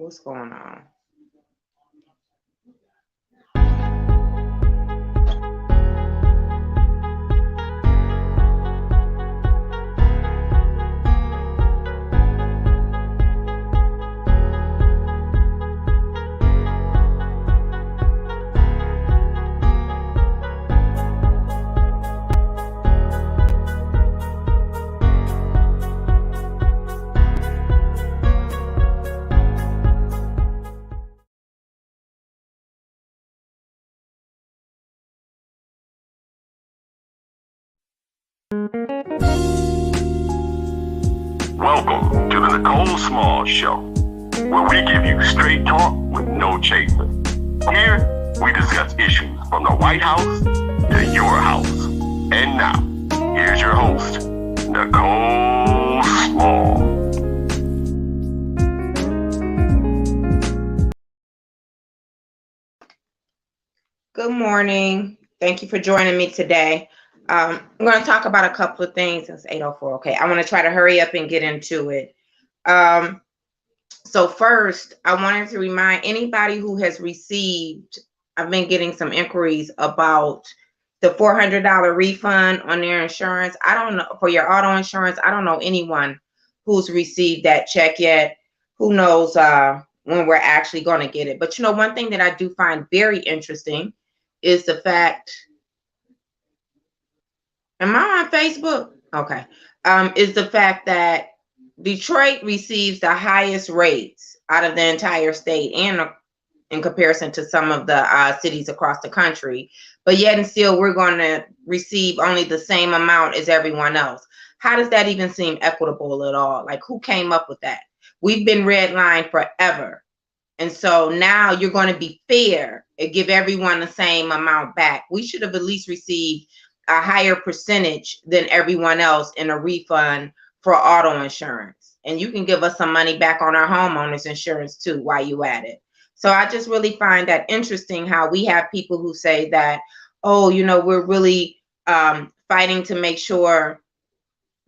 What's going on? Welcome to the Nicole Small Show, where we give you straight talk with no chaser. Here, we discuss issues from the White House to your house. And now, here's your host, Nicole Small. Good morning. Thank you for joining me today. I'm going to talk about a couple of things. It's 8:04. Okay, I want to try to hurry up and get into it. So first, I wanted to remind anybody who has received, I've been getting some inquiries about the $400 refund on their insurance. I don't know, for your auto insurance. I don't know anyone who's received that check yet. Who knows when we're actually going to get it. But you know, one thing that I do find very interesting is the fact, am I on Facebook? Okay. Is the fact that Detroit receives the highest rates out of the entire state and in comparison to some of the cities across the country, but yet and still we're going to receive only the same amount as everyone else. How does that even seem equitable at all? Like, who came up with that? We've been redlined forever. And so now you're going to be fair and give everyone the same amount back. We should have at least received a higher percentage than everyone else in a refund for auto insurance. And you can give us some money back on our homeowners insurance too while you at it. So I just really find that interesting how we have people who say that, oh, you know, we're really fighting to make sure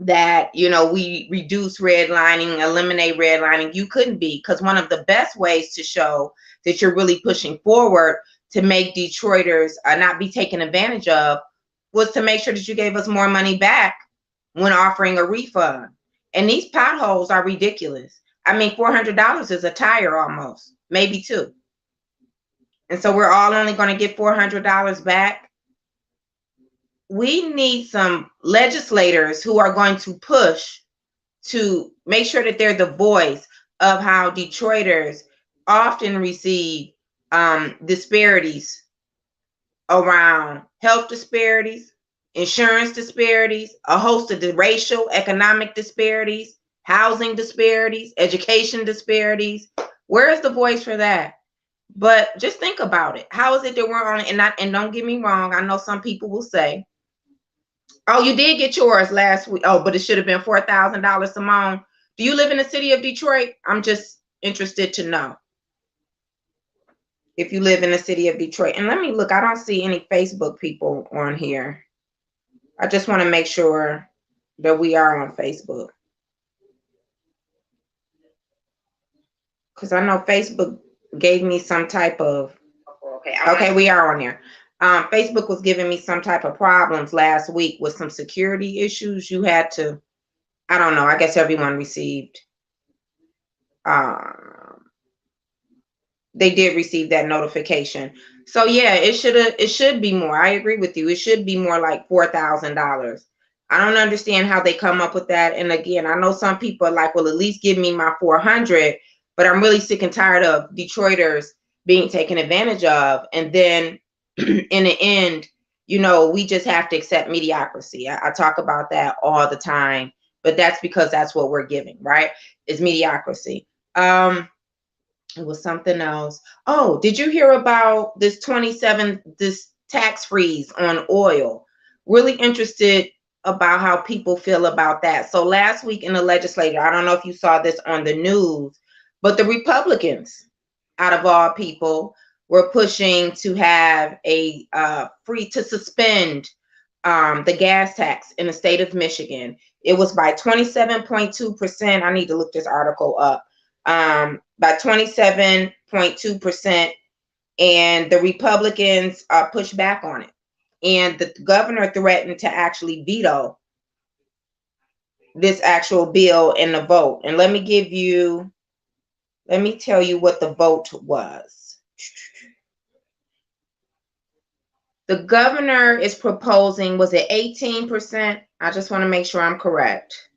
that, you know, we reduce redlining, eliminate redlining. You couldn't be, because one of the best ways to show that you're really pushing forward to make Detroiters not be taken advantage of was to make sure that you gave us more money back when offering a refund. And these potholes are ridiculous. I mean, $400 is a tire almost, maybe two. And so we're all only going to get $400 back. We need some legislators who are going to push to make sure that they're the voice of how Detroiters often receive disparities around health disparities, insurance disparities, a host of the racial, economic disparities, housing disparities, education disparities. Where is the voice for that? But just think about it. How is it that we're on it? And don't get me wrong, I know some people will say, oh, you did get yours last week. Oh, but it should have been $4,000, Simone. Do you live in the city of Detroit? I'm just interested to know if you live in the city of Detroit. And let me look. I don't see any Facebook people on here. I just want to make sure that we are on Facebook, because I know Facebook gave me some type of, okay, we are on there. Facebook was giving me some type of problems last week with some security issues. You had to, I don't know, I guess everyone received, they did receive that notification. So yeah, it should be more. I agree with you. It should be more like $4,000. I don't understand how they come up with that. And again, I know some people are like, well, at least give me my 400, but I'm really sick and tired of Detroiters being taken advantage of. And then in the end, you know, we just have to accept mediocrity. I talk about that all the time, but that's because that's what we're giving, right? It's mediocrity. It was something else. Oh, did you hear about this tax freeze on oil? Really interested about how people feel about that. So last week in the legislature, I don't know if you saw this on the news, but the Republicans, out of all people, were pushing to have a suspend the gas tax in the state of Michigan. It was by 27.2%. I need to look this article up. by 27.2%, and the Republicans pushed back on it. And the governor threatened to actually veto this actual bill in the vote. And let me tell you what the vote was. The governor is proposing, was it 18%? I just want to make sure I'm correct.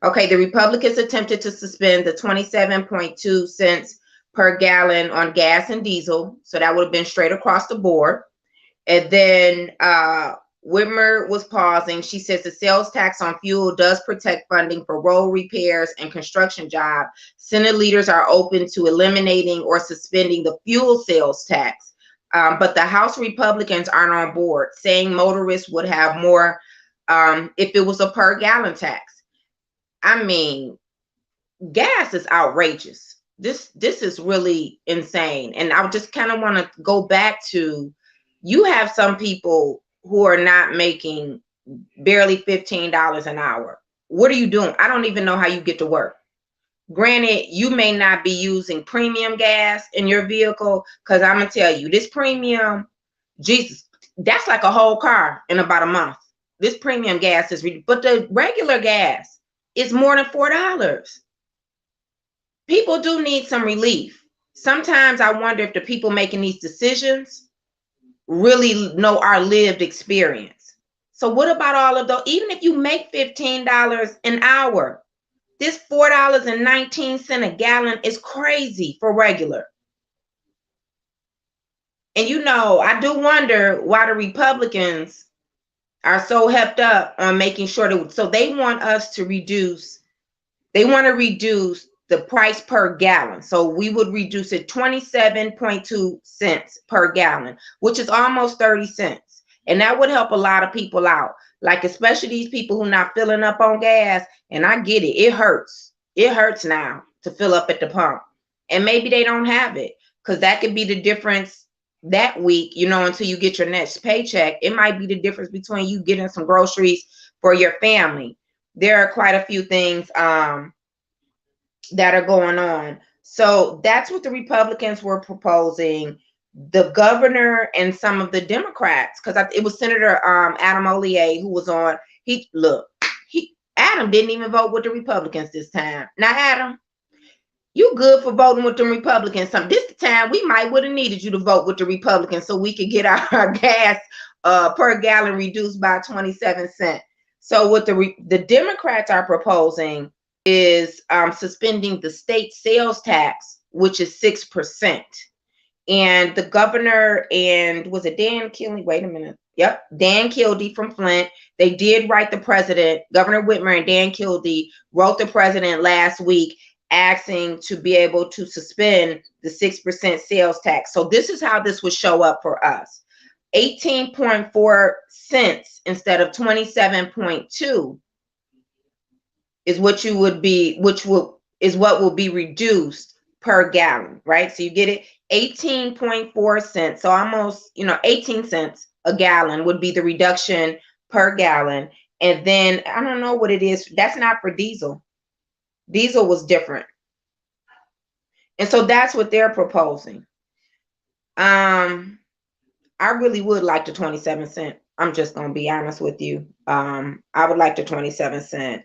Okay, the Republicans attempted to suspend the 27.2 cents per gallon on gas and diesel. So that would have been straight across the board. And then Whitmer was pausing. She says the sales tax on fuel does protect funding for road repairs and construction jobs. Senate leaders are open to eliminating or suspending the fuel sales tax. But the House Republicans aren't on board, saying motorists would have more if it was a per gallon tax. I mean, gas is outrageous. This is really insane. And I just kind of want to go back to, you have some people who are not making barely $15 an hour. What are you doing? I don't even know how you get to work. Granted, you may not be using premium gas in your vehicle, because I'm going to tell you, this premium, Jesus, that's like a whole car in about a month. This premium gas is, but the regular gas is more than $4. People do need some relief. Sometimes I wonder if the people making these decisions really know our lived experience. So what about all of those? Even if you make $15 an hour, this $4.19 a gallon is crazy for regular. And you know, I do wonder why the Republicans are so hepped up on making sure that, so they want us to reduce, they want to reduce the price per gallon. So we would reduce it 27.2 cents per gallon, which is almost 30 cents. And that would help a lot of people out. Like, especially these people who are not filling up on gas. And I get it. It hurts. It hurts now to fill up at the pump. And maybe they don't have it, because that could be the difference that week, you know, until you get your next paycheck. It might be the difference between you getting some groceries for your family. There are quite a few things that are going on. So that's what the Republicans were proposing. The governor and some of the Democrats, because it was Senator Adam Ollier who was on. Adam didn't even vote with the Republicans this time. Now, Adam, you good for voting with the Republicans. This time we might would have needed you to vote with the Republicans so we could get our gas per gallon reduced by 27 cents. So what the Democrats are proposing is suspending the state sales tax, which is 6%. And the governor and, was it Dan Kildee? Wait a minute. Yep, Dan Kildee from Flint. They did write the president. Governor Whitmer and Dan Kildee wrote the president last week asking to be able to suspend the 6% sales tax. So this is how this would show up for us. 18.4 cents instead of 27.2 is what you would be, is what will be reduced per gallon, right? So you get it, 18.4 cents. So almost, 18 cents a gallon would be the reduction per gallon. And then I don't know what it is. That's not for diesel. Diesel was different. And so that's what they're proposing. I really would like the 27 cent. I'm just going to be honest with you. I would like the 27 cent.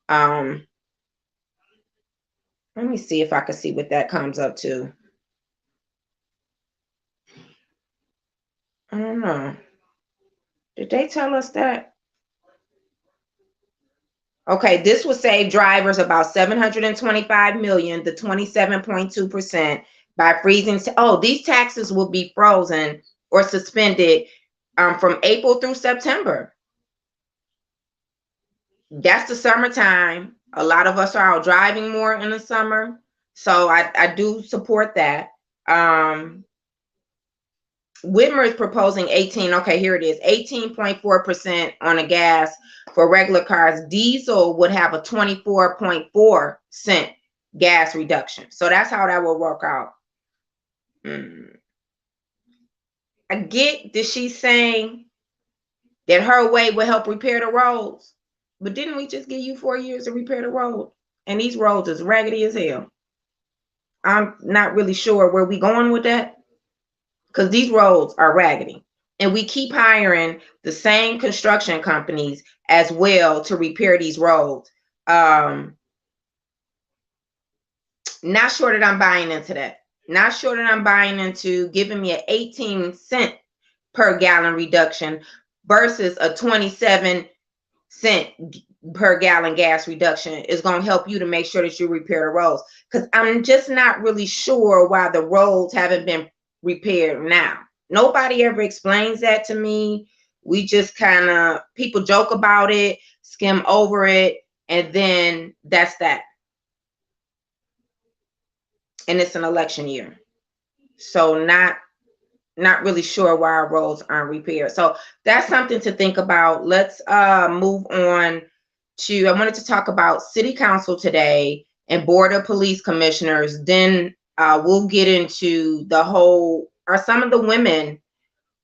Let me see if I can see what that comes up to. I don't know. Did they tell us that? Okay, this will save drivers about $725 million, the 27.2%, by freezing. These taxes will be frozen or suspended from April through September. That's the summertime. A lot of us are out driving more in the summer, so I do support that. Whitmer is proposing 18. Okay, here it is, 18.4% on a gas for regular cars. Diesel would have a 24.4 cent gas reduction. So that's how that will work out. I get that she's saying that her way will help repair the roads, but didn't we just give you 4 years to repair the road? And these roads is raggedy as hell. I'm not really sure where we going with that, because these roads are raggedy. And we keep hiring the same construction companies as well to repair these roads. Not sure that I'm buying into that. Not sure that I'm buying into giving me an 18-cent per gallon reduction versus a 27-cent per gallon gas reduction is going to help you to make sure that you repair the roads. Because I'm just not really sure why the roads haven't been repaired now. Nobody ever explains that to me. We just kind of, people joke about it, skim over it, and then that's that. And it's an election year. So not really sure why our roads aren't repaired. So that's something to think about. Let's move on to, I wanted to talk about city council today and board of police commissioners. Then we'll get into the whole, are some of the women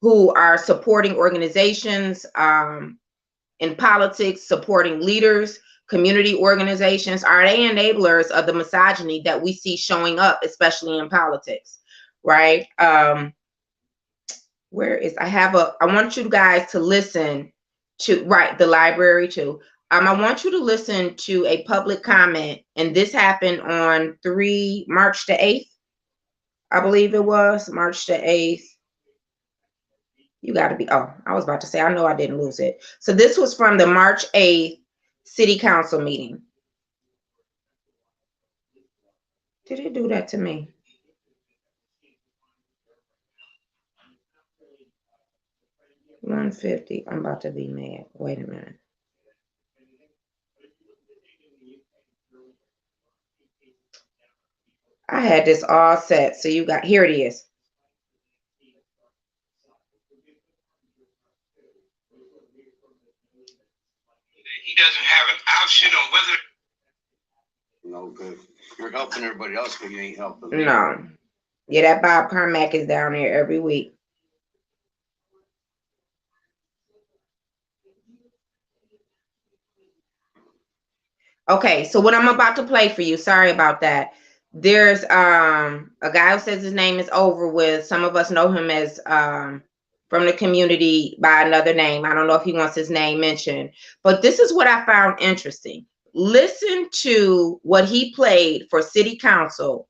who are supporting organizations in politics, supporting leaders, community organizations, are they enablers of the misogyny that we see showing up, especially in politics, right? Where is, I want you guys to listen to, right, the library too. I want you to listen to a public comment, and this happened on March the 8th, I believe it was, March the 8th. You got to be, oh, I was about to say, I know I didn't lose it. So this was from the March 8th city council meeting. Did it do that to me? $150. I'm about to be mad. Wait a minute. I had this all set. So you got, here it is. He doesn't have an option on whether. No good. You're helping everybody else, but you ain't helping. No. Yeah, that Bob Carmack is down there every week. Okay, so what I'm about to play for you, sorry about that. There's a guy who says his name is Over With. Some of us know him as from the community by another name. I don't know if he wants his name mentioned, but this is what I found interesting. Listen to what he played for city council,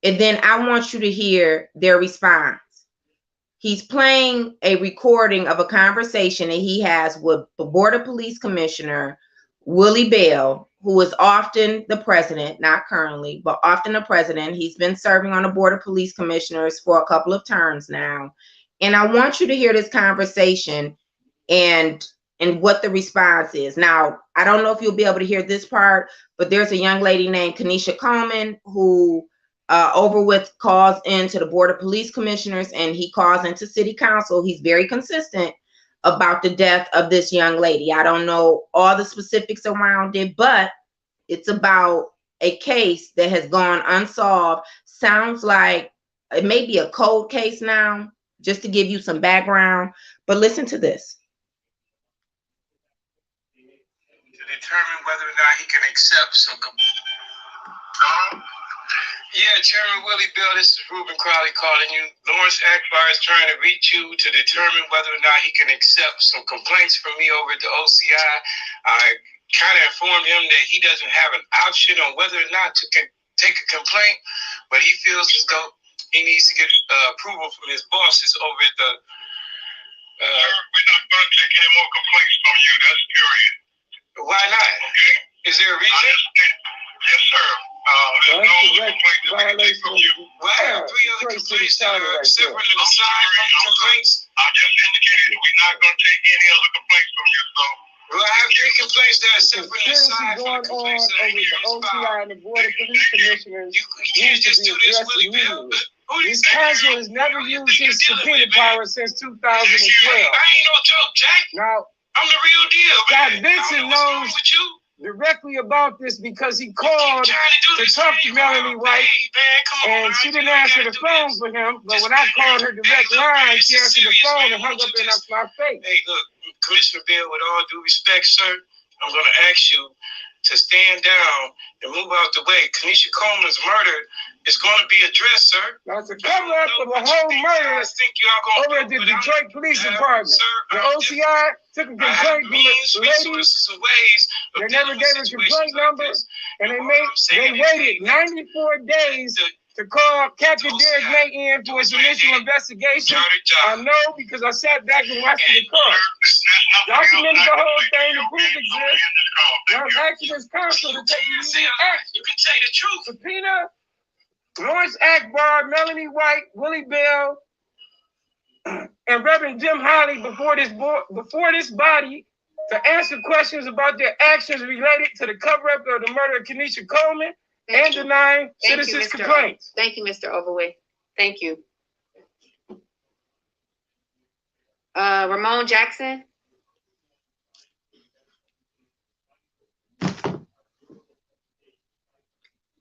and then I want you to hear their response. He's playing a recording of a conversation that he has with the Board of Police Commissioner Willie Bell, who is often the president, not currently, but often the president. He's been serving on the Board of Police Commissioners for a couple of terms now. And I want you to hear this conversation and what the response is. Now, I don't know if you'll be able to hear this part, but there's a young lady named Kanisha Coleman who Over With calls into the Board of Police Commissioners, and he calls into city council. He's very consistent about the death of this young lady. I don't know all the specifics around it, but it's about a case that has gone unsolved. Sounds like it may be a cold case now, just to give you some background, but listen to this. To determine whether or not he can accept some. Yeah, Chairman Willie Bell, this is Ruben Crowley calling you. Lawrence Akbar is trying to reach you to determine whether or not he can accept some complaints from me over at the OCI. I kind of informed him that he doesn't have an option on whether or not to take a complaint, but he feels as though he needs to get approval from his bosses over at the. We're not going to take any more complaints from you. That's period. Why not? Okay. Is there a reason? Yes, sir. There's no complaint that we can take from you. Well, I have 3 other complaints that are separate and aside from complaints. I just indicated that we're not going to take any other complaints from you, so. Well, I have 3 complaints that are separate and aside from the complaints that are here in OCI and the Board of Police Commissioners. You can't just do this, Willie Bell. This council has never used his subpoena power since 2012. I ain't no joke, Jack. Now, I'm the real deal, man. Scott Benson knows directly about this because he called to talk to Melanie White, and she didn't answer the phone for him. But when I called her direct line, she answered the phone and hung up in my face. Hey, look, Commissioner Bill, with all due respect, sir, I'm going to ask you to stand down and move out the way. Kanisha Coleman's murder is going to be addressed, sir. That's a cover up for the whole murder over at the Detroit Police Department. The OCI took a complaint from the ladies. They never gave a complaint number, and they waited 94 days to call Captain Derek May in for his initial investigation. I know because I sat back and watched the call. Documented the whole thing, the proof exists. Now I'm asking this council to take immediate action. You can say the truth. Subpoena Lawrence Akbar, Melanie White, Willie Bell, and Reverend Jim Holly before this body to answer questions about their actions related to the cover-up of the murder of Kanisha Coleman and denying citizens' complaints. Thank you, Mr. Overway. Thank you. Ramon Jackson.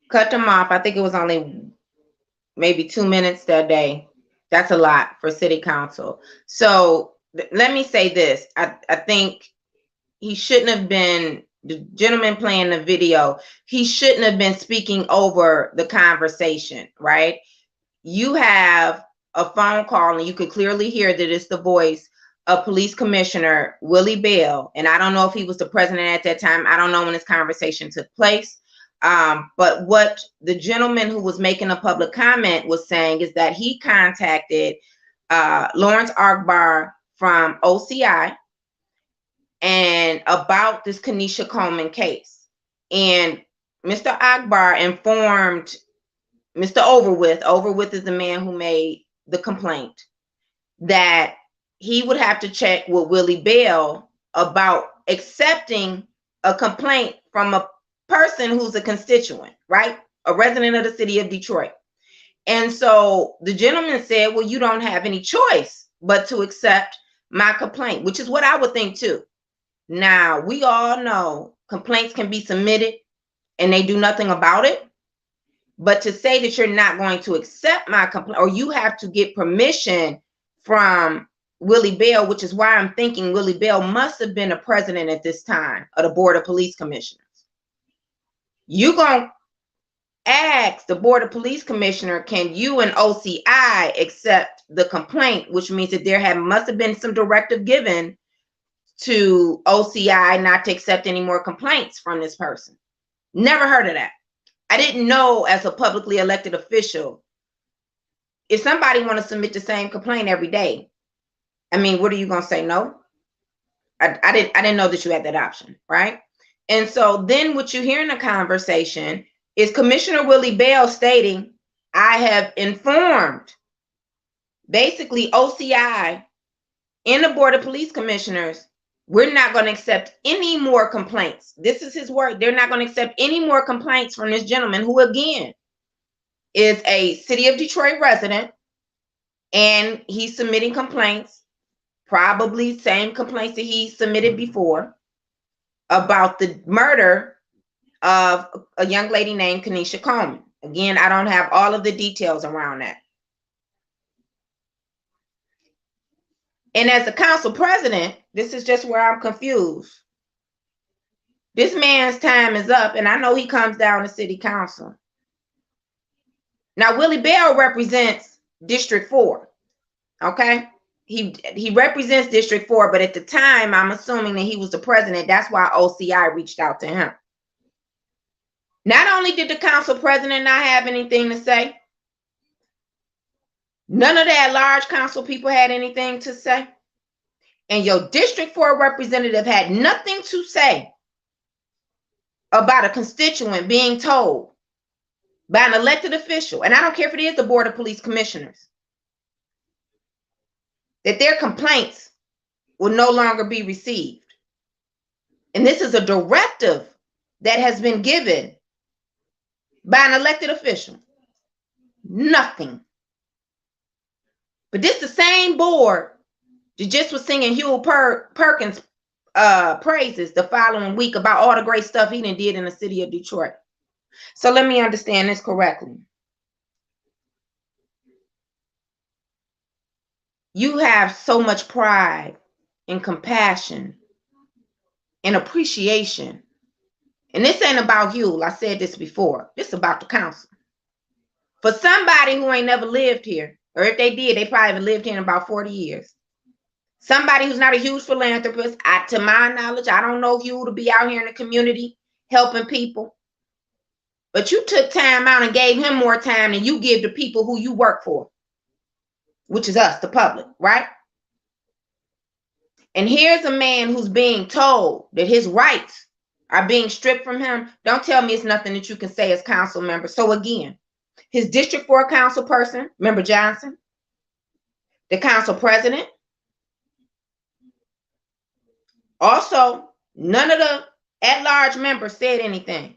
Cut them off. I think it was only maybe 2 minutes that day. That's a lot for city council. So let me say this. I think he shouldn't have been, the gentleman playing the video, he shouldn't have been speaking over the conversation, right? You have a phone call and you could clearly hear that it's the voice of Police Commissioner Willie Bell. And I don't know if he was the president at that time. I don't know when this conversation took place. But what the gentleman who was making a public comment was saying is that he contacted Lawrence Akbar from OCI and about this Kanisha Coleman case. And Mr. Akbar informed Mr. Overwith is the man who made the complaint, that he would have to check with Willie Bell about accepting a complaint from a person who's a constituent, right? A resident of the city of Detroit. And so the gentleman said, well, you don't have any choice but to accept my complaint, which is what I would think too. Now, we all know complaints can be submitted and they do nothing about it. But to say that you're not going to accept my complaint, or you have to get permission from Willie Bell, which is why I'm thinking Willie Bell must have been a president at this time of the Board of Police Commissioners. You're going to ask the Board of Police Commissioner, can you and OCI accept the complaint, which means that there must have been some directive given to OCI not to accept any more complaints from this person. Never heard of that. I didn't know as a publicly elected official, if somebody want to submit the same complaint every day, I mean, what are you going to say? No? I didn't know that you had that option, right? And so then what you hear in the conversation is Commissioner Willie Bell stating, I have informed basically OCI and the Board of Police Commissioners, we're not going to accept any more complaints. This is his word. They're not going to accept any more complaints from this gentleman who, again, is a City of Detroit resident, and he's submitting complaints, probably same complaints that he submitted before, about the murder of a young lady named Kanisha Coleman. Again, I don't have all of the details around that. And as the council president, this is just where I'm confused. This man's time is up, and I know he comes down to city council. Now, Willie Bell represents District 4, okay? He represents District 4, but at the time, I'm assuming that he was the president. That's why OCI reached out to him. Not only did the council president not have anything to say, none of the at-large council people had anything to say, and your District 4 representative had nothing to say about a constituent being told by an elected official, and I don't care if it is the Board of Police Commissioners, that their complaints will no longer be received. And this is a directive that has been given by an elected official. Nothing. But this the same board that just was singing Hugh Perkins praises the following week about all the great stuff he did in the city of Detroit. So let me understand this correctly. You have so much pride and compassion and appreciation And this ain't about you. I said this before. This is about the council. For somebody who ain't never lived here, or if they did, they probably haven't lived here in about 40 years. Somebody who's not a huge philanthropist, to my knowledge, I don't know you to be out here in the community helping people. But you took time out and gave him more time than you give to people who you work for, which is us, the public, right? And here's a man who's being told that his rights are being stripped from him. Don't tell me it's nothing that you can say as council member. So again, his District 4 council person, Member Johnson, the council president. Also, none of the at-large members said anything.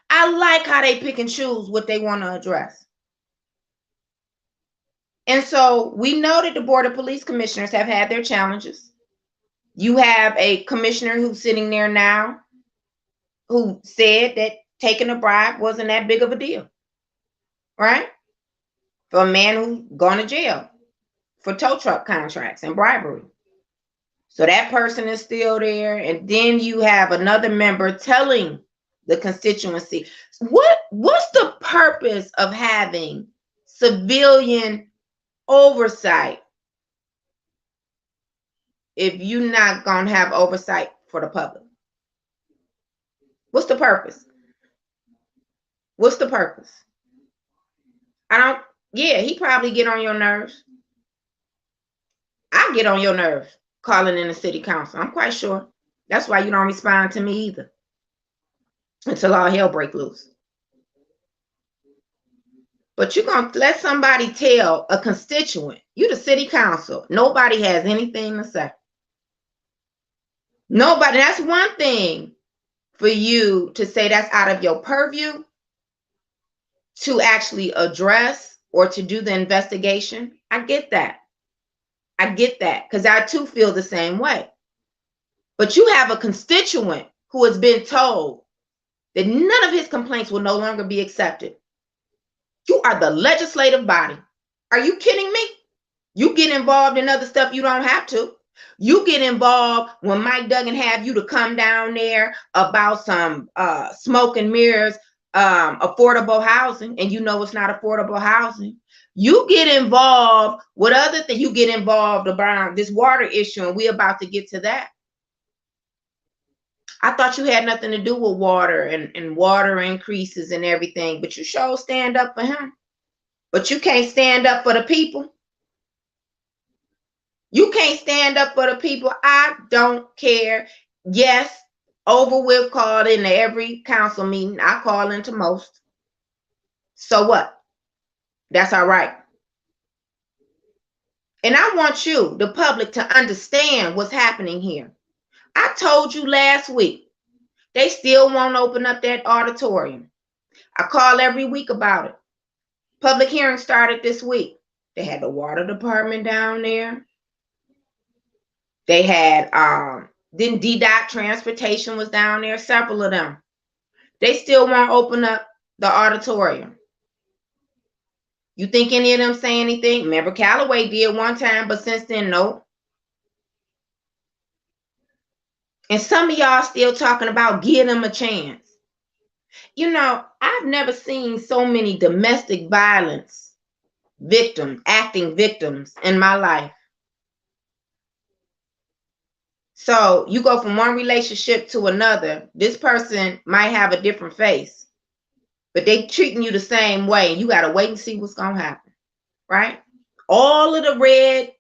I like how they pick and choose what they want to address. And so we know that the Board of Police Commissioners have had their challenges. You have a commissioner who's sitting there now who said that taking a bribe wasn't that big of a deal, right? For a man who's gone to jail for tow truck contracts and bribery. So that person is still there. And then you have another member telling the constituency, what's the purpose of having civilian oversight if you're not going to have oversight for the public? What's the purpose? What's the purpose? Yeah, he probably get on your nerves. I get on your nerves calling in the city council. I'm quite sure. That's why you don't respond to me either until all hell break loose. But you're going to let somebody tell a constituent, you the city council, nobody has anything to say. Nobody. That's one thing for you to say that's out of your purview to actually address or to do the investigation. I get that. I get that, because I too feel the same way. But you have a constituent who has been told that none of his complaints will no longer be accepted. You are the legislative body. Are you kidding me? You get involved in other stuff you don't have to. You get involved when Mike Duggan have you to come down there about some smoke and mirrors, affordable housing, and you know it's not affordable housing. You get involved with other things. You get involved about this water issue, and we're about to get to that. I thought you had nothing to do with water and water increases and everything, but you sure stand up for him. But you can't stand up for the people. You can't stand up for the people. I don't care. Yes, Overwith called into every council meeting. I call into most. So what? That's all right. And I want you, the public, to understand what's happening here. I told you last week, they still won't open up that auditorium. I call every week about it. Public hearing started this week. They had the water department down there. They had, then DDOT transportation was down there, several of them. They still won't open up the auditorium. You think any of them say anything? Remember, Callaway did one time, but since then, no. And some of y'all still talking about give them a chance. You know, I've never seen so many domestic violence victims, acting victims in my life. So you go from one relationship to another. This person might have a different face, but they treating you the same way, and you got to wait and see what's going to happen, right? All of the red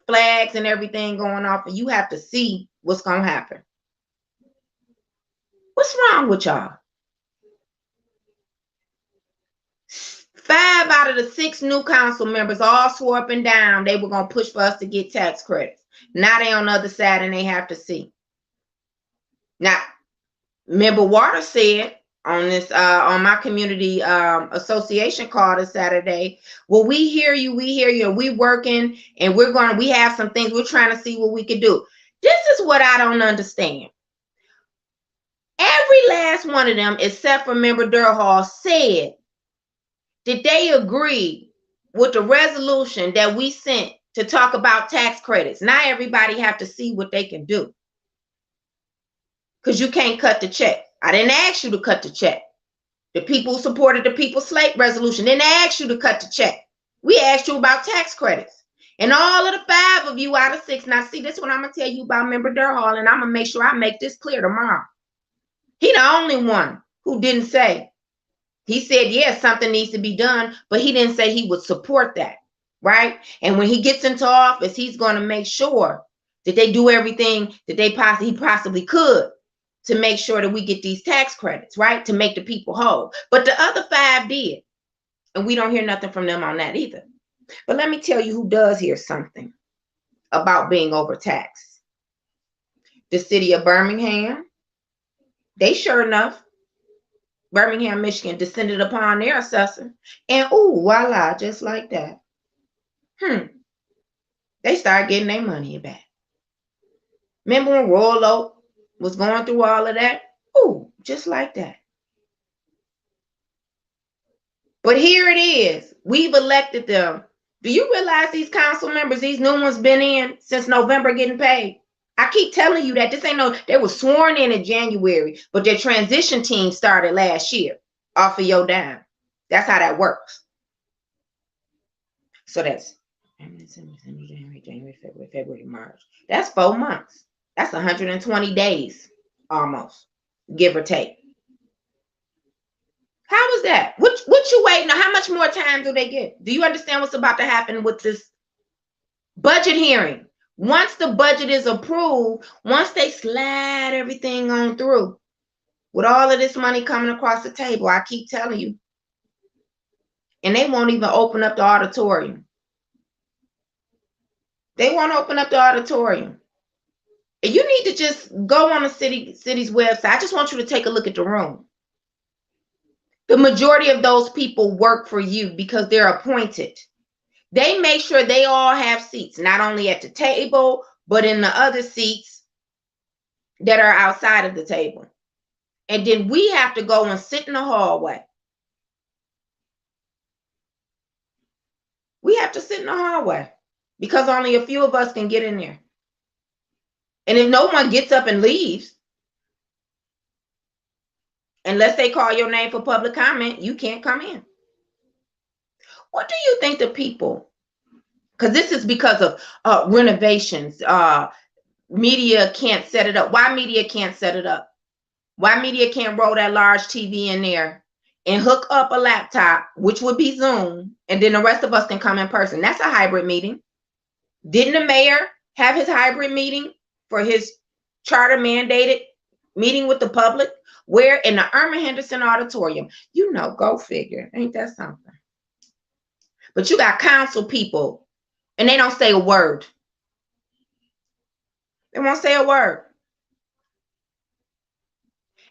flags and everything going off, and you have to see what's going to happen. What's wrong with y'all? 5 out of the 6 new council members all swore up and down they were going to push for us to get tax credits. Now they on the other side and they have to see. Now, Member Water said on this on my community association call this Saturday, well, we hear you, and we working, and we have some things we're trying to see what we can do. This is what I don't understand. Every last one of them, except for Member Durhall, said that they agree with the resolution that we sent to talk about tax credits. Now everybody have to see what they can do, because you can't cut the check. I didn't ask you to cut the check. The people who supported the People's Slate Resolution didn't ask you to cut the check. We asked you about tax credits. And all of the 5 of you out of 6. Now, see, this is what I'm going to tell you about Member Durhall, and I'm going to make sure I make this clear tomorrow. He the only one who didn't say. He said, yes, something needs to be done, but he didn't say he would support that, right? And when he gets into office, he's going to make sure that they do everything that he possibly could to make sure that we get these tax credits, right? To make the people whole. But the other 5 did. And we don't hear nothing from them on that either. But let me tell you who does hear something about being overtaxed. The city of Birmingham. They sure enough, Birmingham, Michigan, descended upon their assessor. And ooh, voila, just like that. They started getting their money back. Remember when Royal Oak was going through all of that? Ooh, just like that. But here it is. We've elected them. Do you realize these council members, these new ones been in since November getting paid? I keep telling you that this ain't no, they were sworn in January, but their transition team started last year off of your dime. That's how that works. So that's January, February, March. That's 4 months. That's 120 days almost, give or take. How was that? What you waiting on? How much more time do they get? Do you understand what's about to happen with this budget hearing? Once the budget is approved, once they slide everything on through, with all of this money coming across the table, I keep telling you, and they won't even open up the auditorium. They won't open up the auditorium. And you need to just go on the city's website. I just want you to take a look at the room. The majority of those people work for you because they're appointed. They make sure they all have seats, not only at the table, but in the other seats that are outside of the table. And then we have to go and sit in the hallway. We have to sit in the hallway because only a few of us can get in there. And if no one gets up and leaves, unless they call your name for public comment, you can't come in. What do you think the people, because this is because of renovations, media can't set it up. Why media can't set it up? Why media can't roll that large TV in there and hook up a laptop, which would be Zoom, and then the rest of us can come in person? That's a hybrid meeting. Didn't the mayor have his hybrid meeting for his charter mandated meeting with the public? Where? In the Irma Henderson Auditorium. You know, go figure. Ain't that something? But you got council people, and they don't say a word. They won't say a word.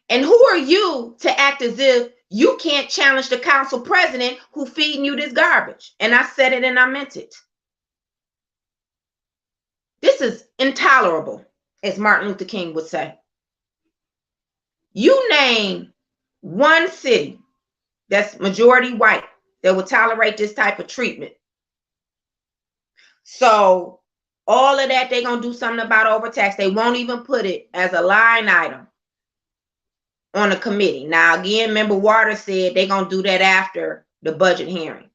And who are you to act as if you can't challenge the council president who feeding you this garbage? And I said it and I meant it. This is intolerable, as Martin Luther King would say. You name one city that's majority white that would tolerate this type of treatment. So all of that, they're going to do something about overtax. They won't even put it as a line item on a committee. Now, again, Member Waters said they're going to do that after the budget hearing.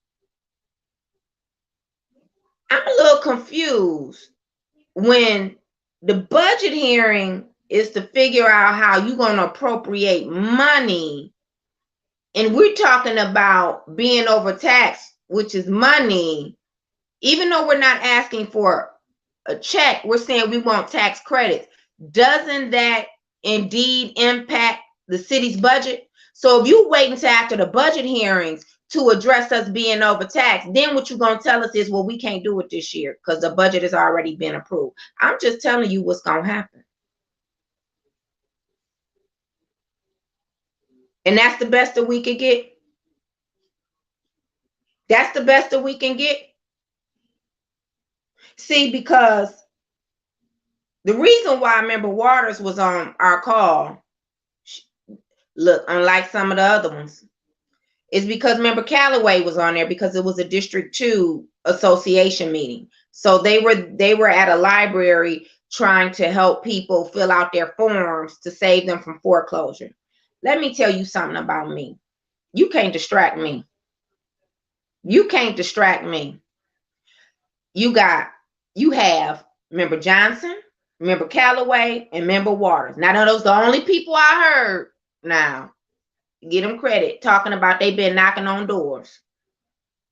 I'm a little confused when the budget hearing is to figure out how you're going to appropriate money. And we're talking about being overtaxed, which is money. Even though we're not asking for a check, we're saying we want tax credits. Doesn't that indeed impact the city's budget? So if you wait until after the budget hearings to address us being overtaxed, then what you're going to tell us is, well, we can't do it this year because the budget has already been approved. I'm just telling you what's going to happen. And that's the best that we can get. That's the best that we can get. See, because the reason why Member Waters was on our call, look, unlike some of the other ones, is because Member Calloway was on there because it was a District 2 association meeting. So they were at a library trying to help people fill out their forms to save them from foreclosure. let me tell you something about me. You can't distract me. You can't distract me. You have Member Johnson, Member Calloway, and Member Waters. Now, those are the only people I heard. Now, give them credit, talking about they've been knocking on doors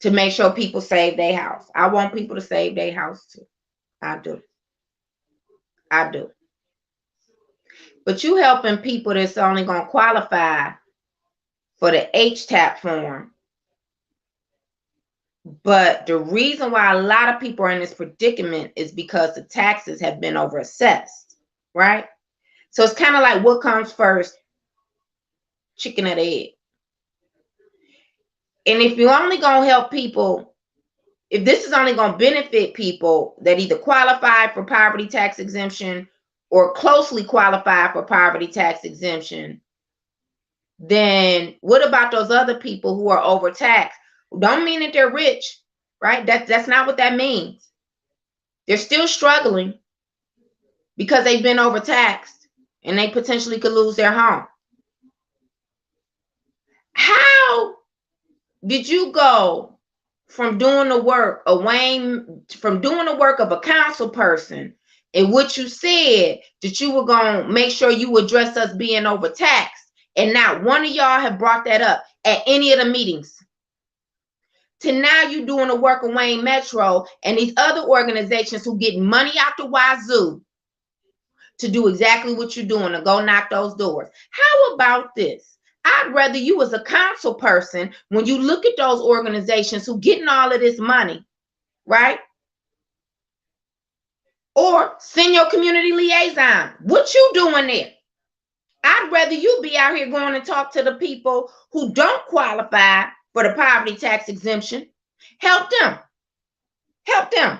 to make sure people save their house. I want people to save their house too. I do. I do. But you helping people that's only going to qualify for the HTAP form. But the reason why a lot of people are in this predicament is because the taxes have been overassessed, right? So it's kind of like, what comes first, chicken or the egg? And if you're only going to help people, if this is only going to benefit people that either qualify for poverty tax exemption or closely qualify for poverty tax exemption, then what about those other people who are overtaxed? Don't mean that they're rich, right? That's not what that means. They're still struggling because they've been overtaxed and they potentially could lose their home. How did you go from doing the work of a council person, in which you said that you were going to make sure you address us being overtaxed, and not one of y'all have brought that up at any of the meetings, to now you doing the work of Wayne Metro and these other organizations who get money out the wazoo to do exactly what you're doing, to go knock those doors? How about this? I'd rather you as a council person, when you look at those organizations who getting all of this money, right? Or send your community liaison. What you doing there? I'd rather you be out here going and talk to the people who don't qualify for the poverty tax exemption. Help them. Help them.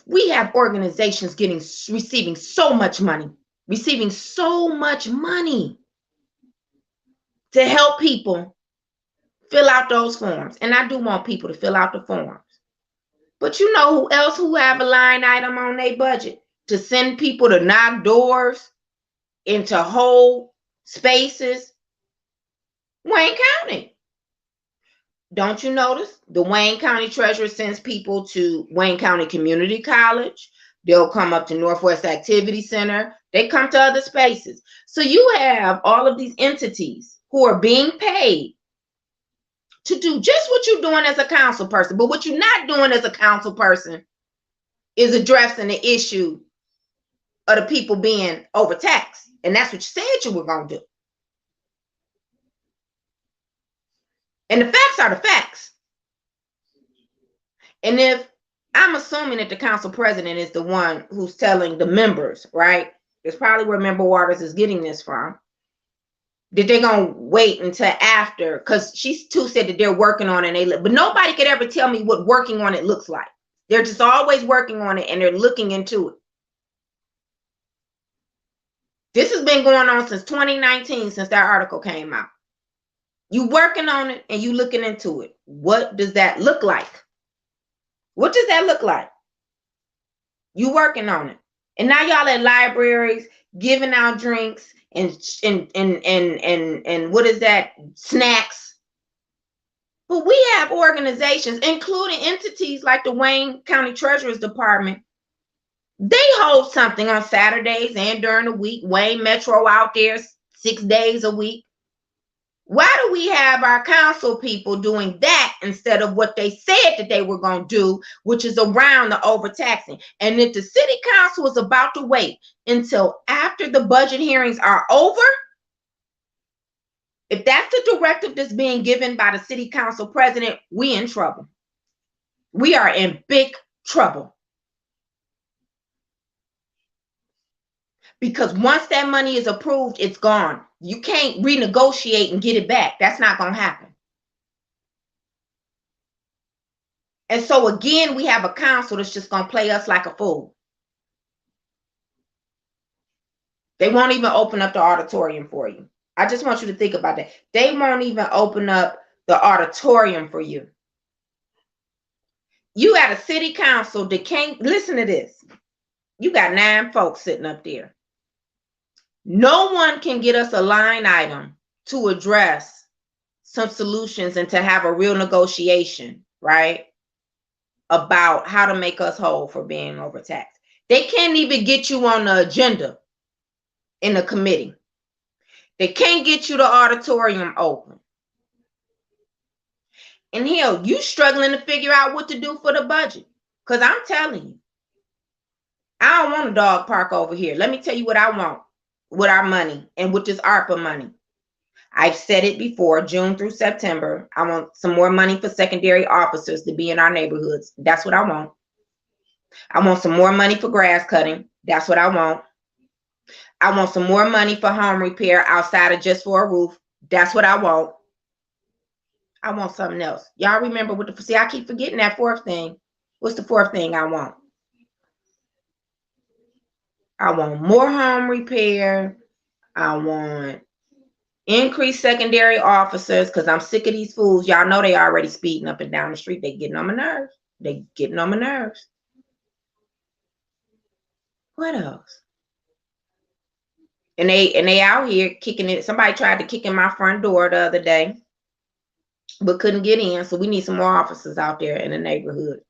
We have organizations receiving so much money to help people fill out those forms. And I do want people to fill out the forms. But you know who have a line item on their budget to send people to knock doors into whole spaces? Wayne County. Don't you notice the Wayne County Treasurer sends people to Wayne County Community College? They'll come up to Northwest Activity Center. They come to other spaces. So you have all of these entities who are being paid to do just what you're doing as a council person. But what you're not doing as a council person is addressing the issue of the people being overtaxed. And that's what you said you were going to do. And the facts are the facts. And if I'm assuming that the council president is the one who's telling the members, right? It's probably where Member Waters is getting this from. That they're going to wait until after, because she too said that they're working on it. But nobody could ever tell me what working on it looks like. They're just always working on it and they're looking into it. This has been going on since 2019, since that article came out. You working on it and you looking into it. What does that look like? What does that look like? You working on it. And now y'all at libraries giving out drinks and what is that? Snacks. But we have organizations, including entities like the Wayne County Treasurer's Department. They hold something on Saturdays and during the week. Wayne Metro out there 6 days a week. Why do we have our council people doing that instead of what they said that they were going to do, which is around the overtaxing? And if the city council is about to wait until after the budget hearings are over, if that's the directive that's being given by the city council president, we in trouble. We are in big trouble. Because once that money is approved, it's gone. You can't renegotiate and get it back. That's not going to happen. And so again, we have a council that's just going to play us like a fool. They won't even open up the auditorium for you. I just want you to think about that. They won't even open up the auditorium for you. You got a city council that can't listen to this. You got 9 folks sitting up there. No one can get us a line item to address some solutions and to have a real negotiation, right? About how to make us whole for being overtaxed. They can't even get you on the agenda in the committee. They can't get you the auditorium open. And hell, you struggling to figure out what to do for the budget. Because I'm telling you, I don't want a dog park over here. Let me tell you what I want with our money and with this ARPA money. I've said it before, June through September, I want some more money for secondary officers to be in our neighborhoods. That's what I want. I want some more money for grass cutting. That's what I want. I want some more money for home repair outside of just for a roof. That's what I want. I want something else. Y'all remember what the, see, I keep forgetting that fourth thing. What's the fourth thing I want? I want more home repair. I want increased secondary officers because I'm sick of these fools. Y'all know they already speeding up and down the street. They getting on my nerves. They getting on my nerves. What else? And they out here kicking it. Somebody tried to kick in my front door the other day, but couldn't get in. So we need some more officers out there in the neighborhood.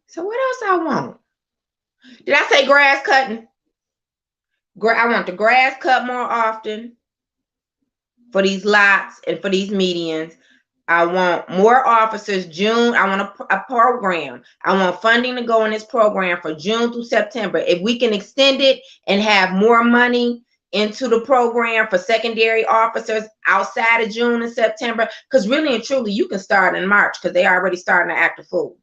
So what else I want? Did I say grass cutting? I want the grass cut more often for these lots and for these medians. I want more officers. June, I want a program. I want funding to go in this program for June through September. If we can extend it and have more money into the program for secondary officers outside of June and September, because really and truly, you can start in March because they already starting to act a fool.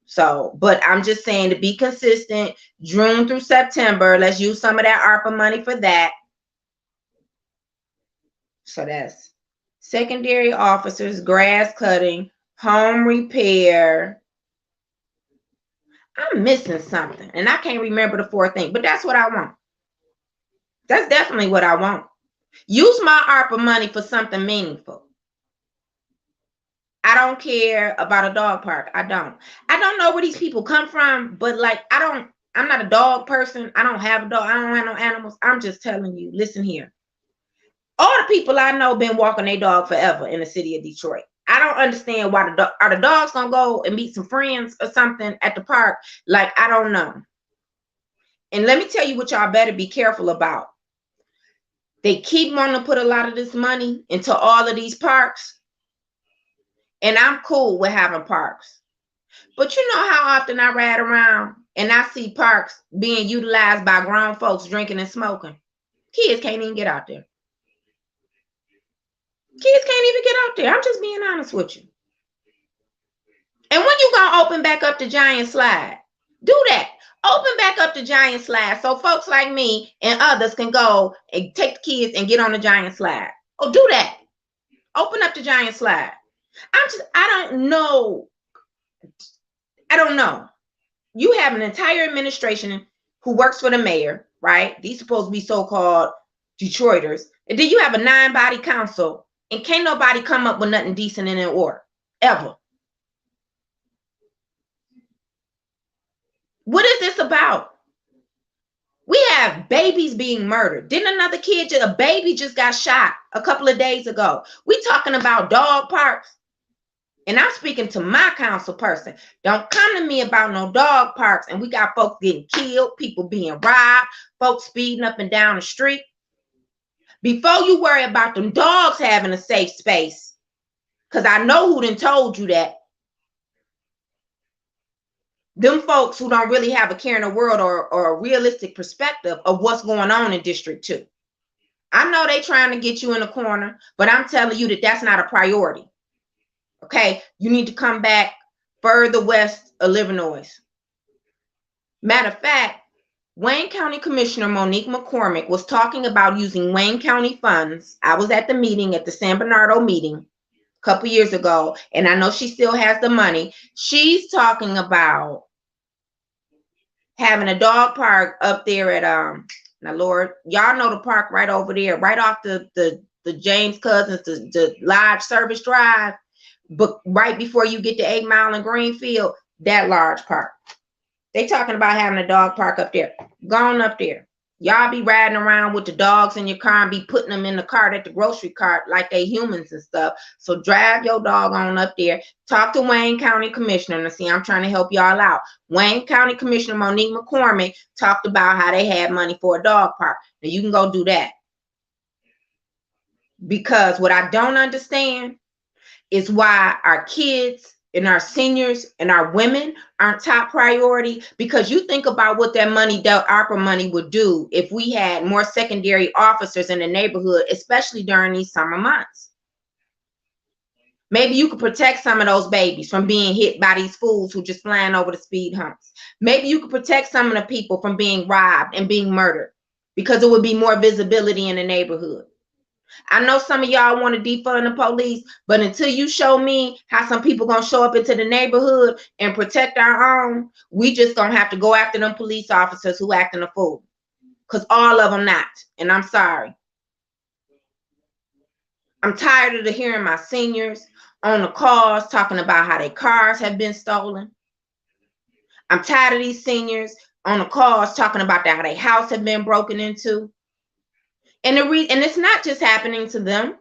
So, but I'm just saying to be consistent, June through September, let's use some of that ARPA money for that. So that's secondary officers, grass cutting, home repair. I'm missing something, and I can't remember the fourth thing, but that's what I want. That's definitely what I want. Use my ARPA money for something meaningful. I don't care about a dog park. I don't know where these people come from, but like, I'm not a dog person. I don't have a dog. I don't have no animals. I'm just telling you, listen here. All the people I know been walking their dog forever in the city of Detroit. I don't understand why are the dogs gonna go and meet some friends or something at the park? Like, I don't know. And let me tell you what y'all better be careful about. They keep wanting to put a lot of this money into all of these parks. And I'm cool with having parks. But you know how often I ride around and I see parks being utilized by grown folks drinking and smoking. Kids can't even get out there. Kids can't even get out there. I'm just being honest with you. And when you gonna open back up the giant slide? Do that. Open back up the giant slide so folks like me and others can go and take the kids and get on the giant slide. Oh, do that. Open up the giant slide. I don't know. You have an entire administration who works for the mayor, right? These supposed to be so-called Detroiters. And then you have a 9-body council, and can't nobody come up with nothing decent and in order, ever. What is this about? We have babies being murdered. Didn't another kid, a baby just got shot a couple of days ago. We talking about dog parks. And I'm speaking to my council person. Don't come to me about no dog parks. And we got folks getting killed, people being robbed, folks speeding up and down the street. Before you worry about them dogs having a safe space, because I know who done told you that. Them folks who don't really have a care in the world or a realistic perspective of what's going on in District 2. I know they trying to get you in a corner, but I'm telling you that that's not a priority. Okay, you need to come back further west of Illinois. Matter of fact, Wayne County Commissioner Monique McCormick was talking about using Wayne County funds. I was at the meeting, at the San Bernardo meeting a couple years ago, and I know she still has the money. She's talking about having a dog park up there at now Lord, y'all know the park right over there, right off the James Cousins, the Lodge Service Drive. But right before you get to 8 Mile and Greenfield, that large park. They talking about having a dog park up there. Go on up there. Y'all be riding around with the dogs in your car and be putting them in the cart at the grocery cart like they humans and stuff. So drive your dog on up there. Talk to Wayne County Commissioner. Now, see, I'm trying to help y'all out. Wayne County Commissioner Monique McCormick talked about how they had money for a dog park. Now, you can go do that. Because what I don't understand is why our kids and our seniors and our women aren't top priority. Because you think about what that money, that ARPA money, would do if we had more secondary officers in the neighborhood, especially during these summer months. Maybe you could protect some of those babies from being hit by these fools who just flying over the speed humps. Maybe you could protect some of the people from being robbed and being murdered, because it would be more visibility in the neighborhood. I know some of y'all want to defund the police, but until you show me how some people gonna show up into the neighborhood and protect our own, we just gonna have to go after them police officers who acting a fool. Because all of them not, and I'm sorry. I'm tired of hearing my seniors on the calls talking about how their cars have been stolen. I'm tired of these seniors on the calls talking about how their house have been broken into. And it's not just happening to them.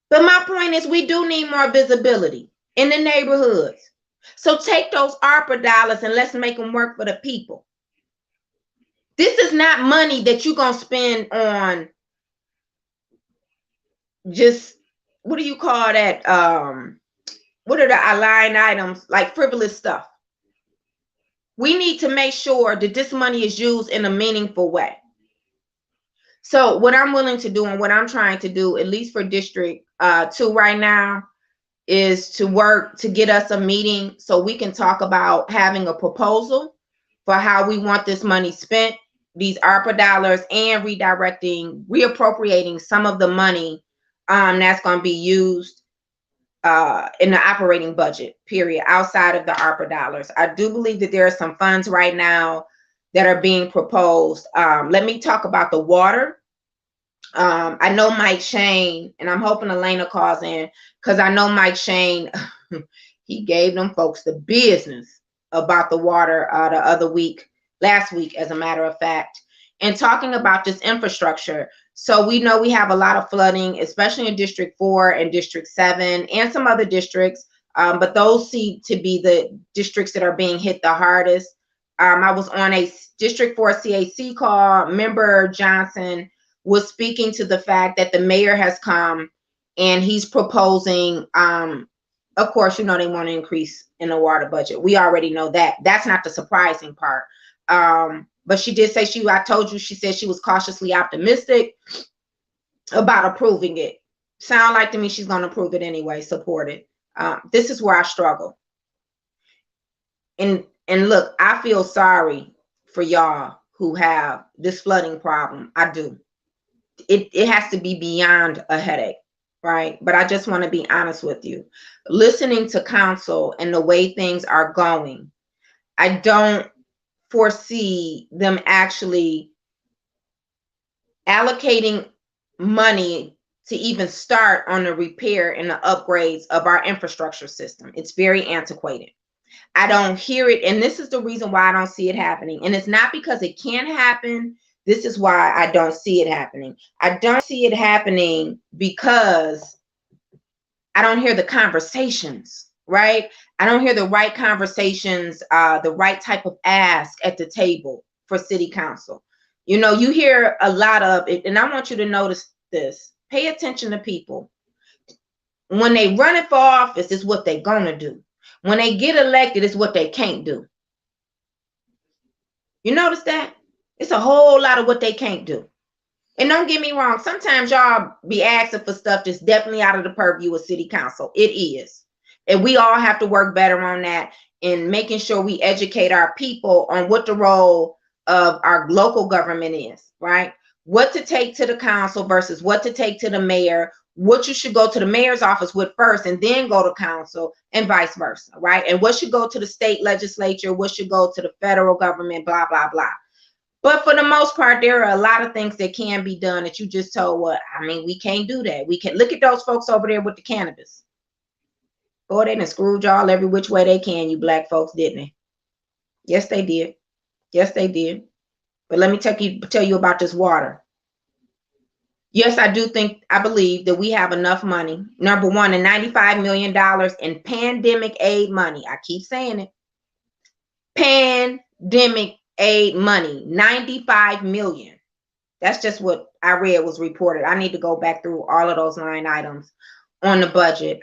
But my point is, we do need more visibility in the neighborhoods. So take those ARPA dollars and let's make them work for the people. This is not money that you're going to spend on just, what do you call that? What are the line items? Like frivolous stuff. We need to make sure that this money is used in a meaningful way. So what I'm willing to do and what I'm trying to do, at least for District 2 right now, is to work to get us a meeting so we can talk about having a proposal for how we want this money spent, these ARPA dollars, and reappropriating some of the money that's going to be used in the operating budget, period, outside of the ARPA dollars. I do believe that there are some funds right now that are being proposed. Let me talk about the water. I know Mike Shane, and I'm hoping Elena calls in, because I know Mike Shane, he gave them folks the business about the water last week, as a matter of fact, and talking about this infrastructure. So we know we have a lot of flooding, especially in District 4 and District 7 and some other districts, but those seem to be the districts that are being hit the hardest. I was on a District 4 CAC call. Member Johnson was speaking to the fact that the mayor has come and he's proposing, of course, you know, they want to increase in the water budget. We already know that. That's not the surprising part. But she did say she said she was cautiously optimistic about approving it. Sound like to me she's going to approve it anyway, support it. This is where I struggle. And look, I feel sorry for y'all who have this flooding problem. I do. It has to be beyond a headache, right? But I just want to be honest with you. Listening to council and the way things are going, I don't foresee them actually allocating money to even start on the repair and the upgrades of our infrastructure system. It's very antiquated. I don't hear it, and this is the reason why I don't see it happening. And it's not because it can't happen. This is why I don't see it happening. I don't see it happening because I don't hear the conversations, right? I don't hear the right conversations, the right type of ask at the table for city council. You know, you hear a lot of it, and I want you to notice this. Pay attention to people. When they run it for office, it's what they're gonna do. When they get elected, it's what they can't do. You notice that? It's a whole lot of what they can't do. And don't get me wrong, sometimes y'all be asking for stuff that's definitely out of the purview of city council. It is. And we all have to work better on that in making sure we educate our people on what the role of our local government is, right? What to take to the council versus what to take to the mayor, what you should go to the mayor's office with first and then go to council, and vice versa, right? And what should go to the state legislature, what should go to the federal government, blah, blah, blah. But for the most part, there are a lot of things that can be done that you just told, well, I mean, we can't do that. We can look at those folks over there with the cannabis. Boy, they done screwed y'all every which way they can, you black folks, didn't they? Yes, they did. Yes, they did. But let me tell you about this water. Yes, I believe that we have enough money. Number one, the $95 million in pandemic aid money. I keep saying it. Pandemic aid money, 95 million. That's just what I read was reported. I need to go back through all of those line items on the budget.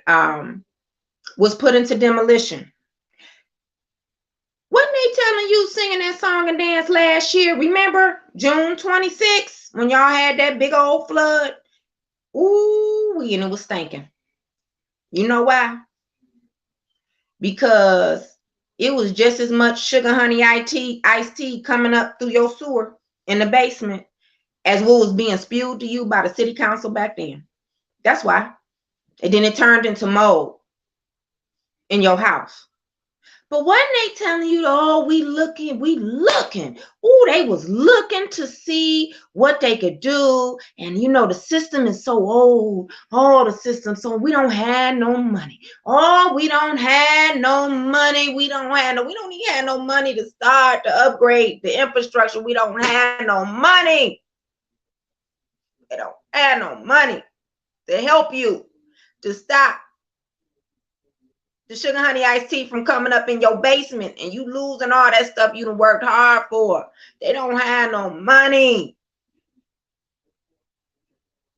Was put into demolition. Wasn't they telling you singing that song and dance last year? Remember June 26th when y'all had that big old flood? Ooh, and it was stinking. You know why? Because it was just as much sugar honey iced tea coming up through your sewer in the basement as what was being spewed to you by the city council back then. That's why. And then it turned into mold in your house. But wasn't they telling you, oh, we looking. Oh, they was looking to see what they could do. And you know, the system is so old. Oh, the system, so we don't have no money. Oh, we don't have no money. We don't even have no money to start to upgrade the infrastructure. We don't have no money. They don't have no money to help you to stop the sugar honey iced tea from coming up in your basement and you losing all that stuff you done worked hard for. They don't have no money.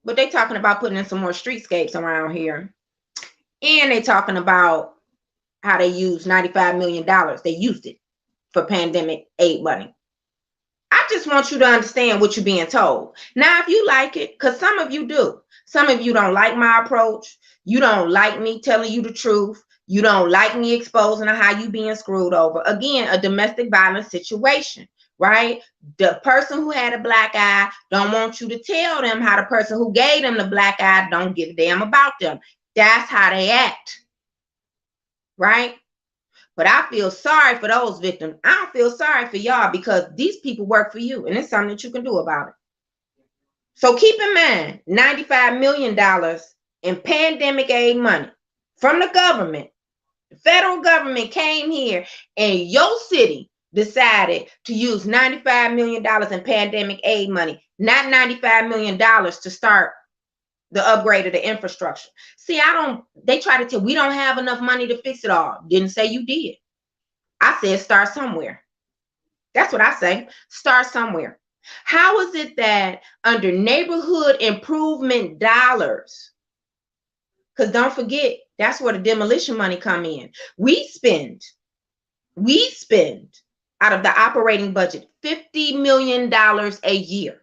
But they talking about putting in some more streetscapes around here. And they talking about how they used $95 million. They used it for pandemic aid money. I just want you to understand what you're being told. Now, if you like it, because some of you do. Some of you don't like my approach. You don't like me telling you the truth. You don't like me exposing how you being screwed over. Again, a domestic violence situation, right? The person who had a black eye don't want you to tell them how the person who gave them the black eye don't give a damn about them. That's how they act, right? But I feel sorry for those victims. I don't feel sorry for y'all because these people work for you and it's something that you can do about it. So keep in mind, $95 million in pandemic aid money from the government. The federal government came here and your city decided to use $95 million in pandemic aid money, not $95 million to start the upgrade of the infrastructure. See, they try to tell we don't have enough money to fix it all. Didn't say you did. I said start somewhere. That's what I say. Start somewhere. How is it that under neighborhood improvement dollars, because don't forget, that's where the demolition money come in. We spend out of the operating budget $50 million a year.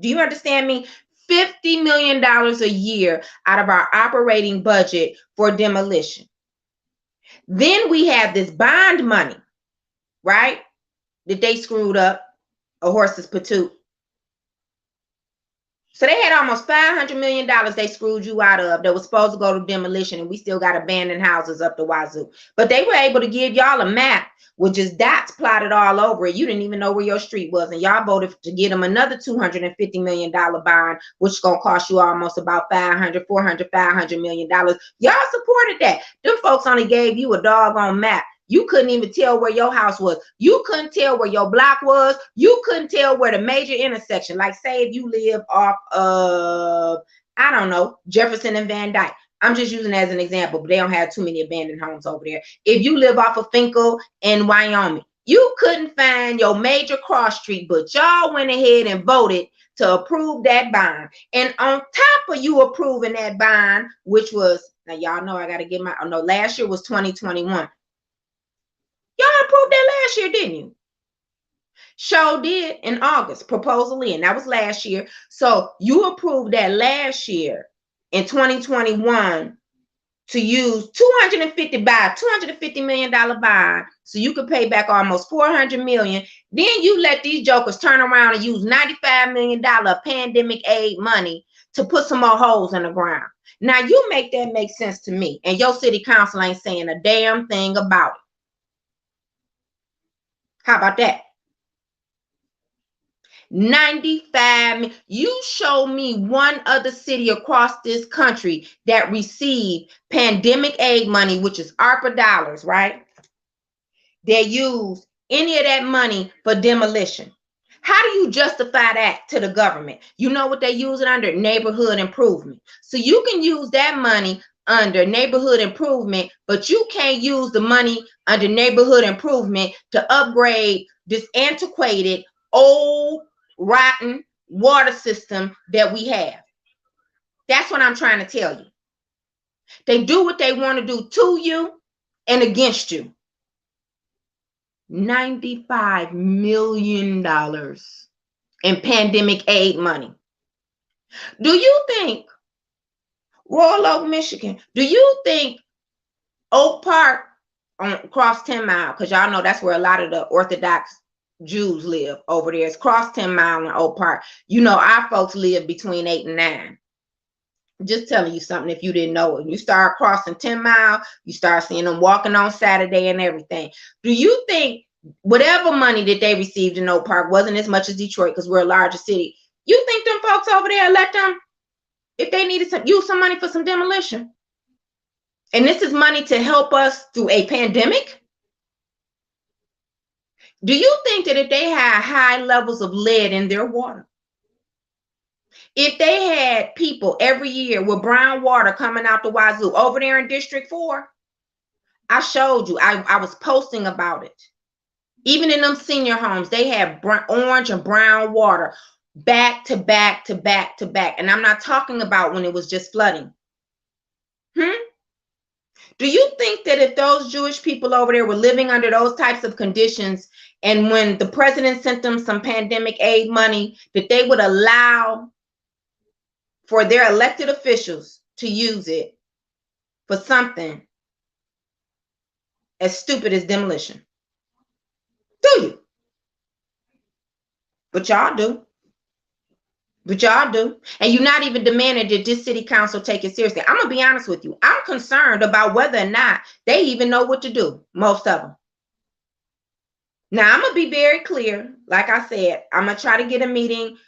Do you understand me? $50 million a year out of our operating budget for demolition. Then we have this bond money, right? That they screwed up a horse's patoot. So they had almost $500 million they screwed you out of that was supposed to go to demolition, and we still got abandoned houses up the wazoo. But they were able to give y'all a map with just dots plotted all over it. You didn't even know where your street was, and y'all voted to get them another $250 million bond, which is going to cost you almost about $500 million. Y'all supported that. Them folks only gave you a doggone map. You couldn't even tell where your house was. You couldn't tell where your block was. You couldn't tell where the major intersection, like say if you live off of, I don't know, Jefferson and Van Dyke. I'm just using it as an example, but they don't have too many abandoned homes over there. If you live off of Finkel in Wyoming, you couldn't find your major cross street, but y'all went ahead and voted to approve that bond. And on top of you approving that bond, which was, now y'all know I got to get my, oh no, last year was 2021. Y'all approved that last year, didn't you? Sure did in August, proposal in. That was last year. So you approved that last year in 2021 to use $250 million bond so you could pay back almost $400 million. Then you let these jokers turn around and use $95 million pandemic aid money to put some more holes in the ground. Now you make that make sense to me, and your city council ain't saying a damn thing about it. How about that? 95. You show me one other city across this country that received pandemic aid money, which is ARPA dollars, right? They use any of that money for demolition. How do you justify that to the government? You know what they use it under? Neighborhood improvement. So you can use that money under neighborhood improvement, but you can't use the money under neighborhood improvement to upgrade this antiquated, old, rotten water system that we have. That's what I'm trying to tell you. They do what they want to do to you and against you. $95 million in pandemic aid money. Do you think Royal Oak, Michigan, do you think Oak Park on across 10 Mile, because y'all know that's where a lot of the Orthodox Jews live over there. It's cross 10 Mile in Oak Park. You know, our folks live between 8 and 9. Just telling you something if you didn't know it. You start crossing 10 Mile, you start seeing them walking on Saturday and everything. Do you think whatever money that they received in Oak Park wasn't as much as Detroit because we're a larger city? You think them folks over there let them, if they needed to use some money for some demolition? And this is money to help us through a pandemic? Do you think that if they had high levels of lead in their water, if they had people every year with brown water coming out the wazoo over there in District 4, I showed you, I was posting about it. Even in them senior homes, they had orange and brown water back to back to back to back. And I'm not talking about when it was just flooding. Do you think that if those Jewish people over there were living under those types of conditions, and when the president sent them some pandemic aid money, that they would allow for their elected officials to use it for something as stupid as demolition? Do you? But y'all do. But y'all do. And you're not even demanding that this city council take it seriously. I'm going to be honest with you. I'm concerned about whether or not they even know what to do, most of them. Now, I'm going to be very clear. Like I said, I'm going to try to get a meeting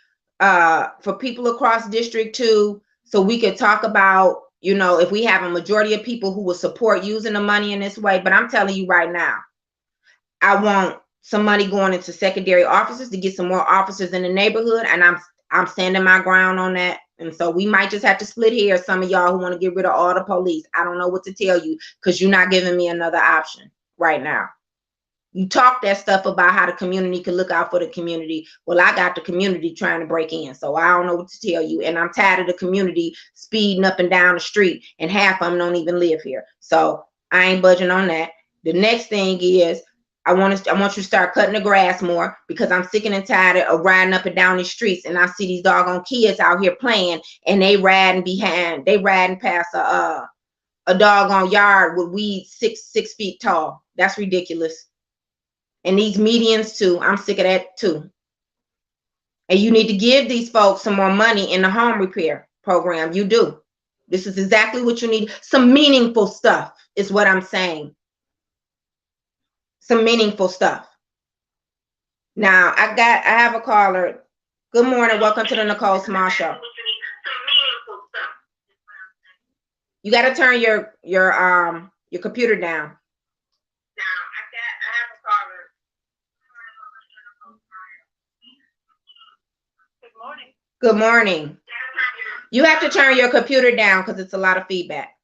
for people across District 2 so we could talk about, you know, if we have a majority of people who will support using the money in this way. But I'm telling you right now, I want some money going into secondary offices to get some more officers in the neighborhood. And I'm standing my ground on that. And so we might just have to split hairs, some of y'all who want to get rid of all the police. I don't know what to tell you because you're not giving me another option right now. You talk that stuff about how the community can look out for the community. Well, I got the community trying to break in, so I don't know what to tell you. And I'm tired of the community speeding up and down the street, and half of them don't even live here. So I ain't budging on that. The next thing is I want you to start cutting the grass more, because I'm sick and tired of riding up and down the streets and I see these doggone kids out here playing and they riding past a doggone yard with weeds 6 feet tall. That's ridiculous. And these medians too, I'm sick of that too. And you need to give these folks some more money in the home repair program. You do. This is exactly what you need. Some meaningful stuff is what I'm saying. Some meaningful stuff. Now, I have a caller. Good morning. Welcome to the Nicole Small Show. You got to turn your computer down. Good morning. You have to turn your computer down because it's a lot of feedback.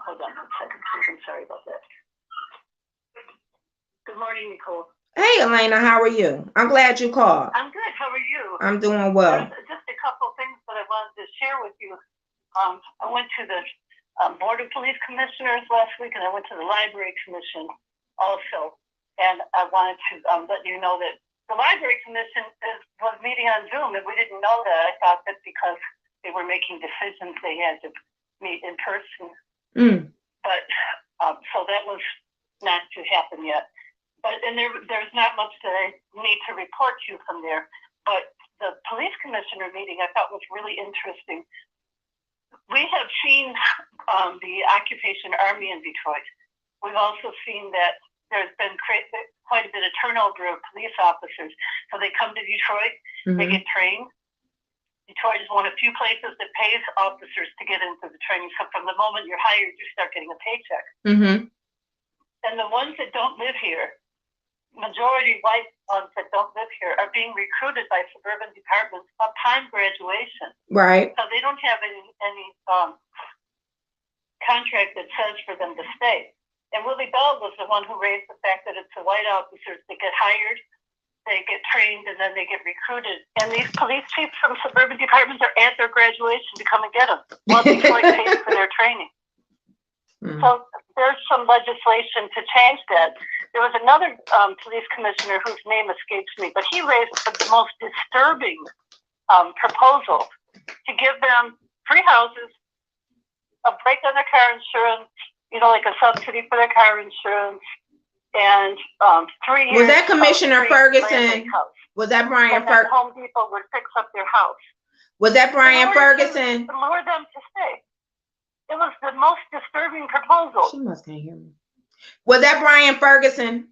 Hold on 1 second, please. I'm sorry about that. Good morning, Nicole. Hey, Elena, how are you? I'm glad you called. I'm good. How are you? I'm doing well. Just a couple things that I wanted to share with you. I went to the Board of Police Commissioners last week, and I went to the Library Commission also. And I wanted to let you know that the Library Commission was meeting on Zoom, and we didn't know that. I thought that because they were making decisions, they had to meet in person. But so that was not to happen yet. But and there's not much that I need to report to you from there. But the police commissioner meeting I thought was really interesting. We have seen the occupation army in Detroit. We've also seen that there's been quite a bit of turnover of police officers. So they come to Detroit, they get trained. Detroit is one of the few places that pays officers to get into the training. So from the moment you're hired, you start getting a paycheck. And the ones that don't live here, majority white ones that don't live here are being recruited by suburban departments upon graduation. Right. So they don't have any contract that says for them to stay. And Willie Bell was the one who raised the fact that it's the white officers that get hired, they get trained, and then they get recruited. And these police chiefs from suburban departments are at their graduation to come and get them while Detroit pays for their training. So there's some legislation to change that. There was another police commissioner whose name escapes me, but he raised the most disturbing proposal to give them free houses, a break on their car insurance, like a subsidy for their car insurance, and 3 years. Was that Commissioner Ferguson? Was that Brian Ferguson? Home Depot would fix up their house. Was that Brian Ferguson? To lure them to stay. It was the most disturbing proposal. She must can't hear me. Was that Brian Ferguson?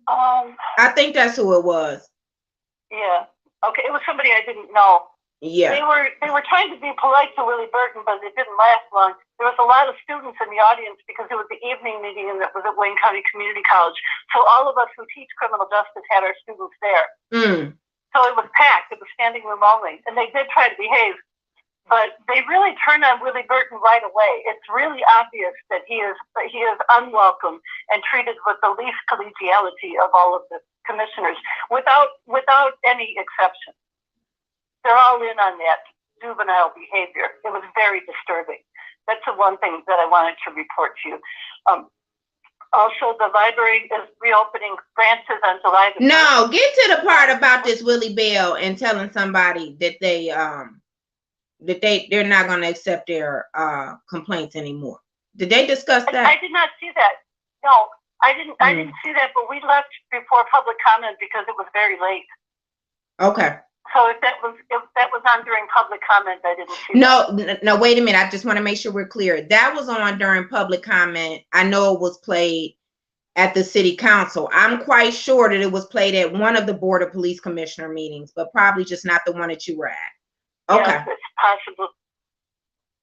I think that's who it was. Yeah. Okay. It was somebody I didn't know. Yeah. They were trying to be polite to Willie Burton, but it didn't last long. There was a lot of students in the audience because it was the evening meeting and it was at Wayne County Community College. So all of us who teach criminal justice had our students there. So it was packed. It was standing room only. And they did try to behave, but they really turned on Willie Burton right away. It's really obvious that he is unwelcome and treated with the least collegiality of all of the commissioners, without any exception. They're all in on that juvenile behavior. It was very disturbing. That's the one thing that I wanted to report to you. Also, the library is reopening branches on July the 1st. No, get to the part about this Willie Bell and telling somebody that they're not going to accept their complaints anymore. Did they discuss that? I did not see that. No, I didn't. I didn't see that. But we left before public comment because it was very late. Okay. So if that was on during public comment, I didn't see that. No, wait a minute. I just want to make sure we're clear. That was on during public comment. I know it was played at the city council. I'm quite sure that it was played at one of the Board of Police Commissioner meetings, but probably just not the one that you were at. Okay. Yes, it's possible.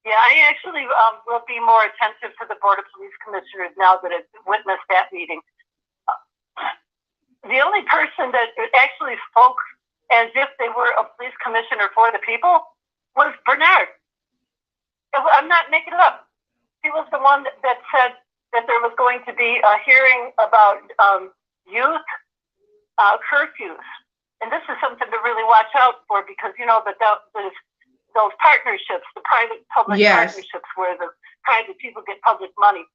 Yeah, I actually will be more attentive to the Board of Police Commissioners now that I've witnessed that meeting. The only person that actually spoke as if they were a police commissioner for the people was Bernard. I'm not making it up. He was the one that said that there was going to be a hearing about youth curfews. And this is something to really watch out for because, those partnerships, the private-public partnerships where the private people get public money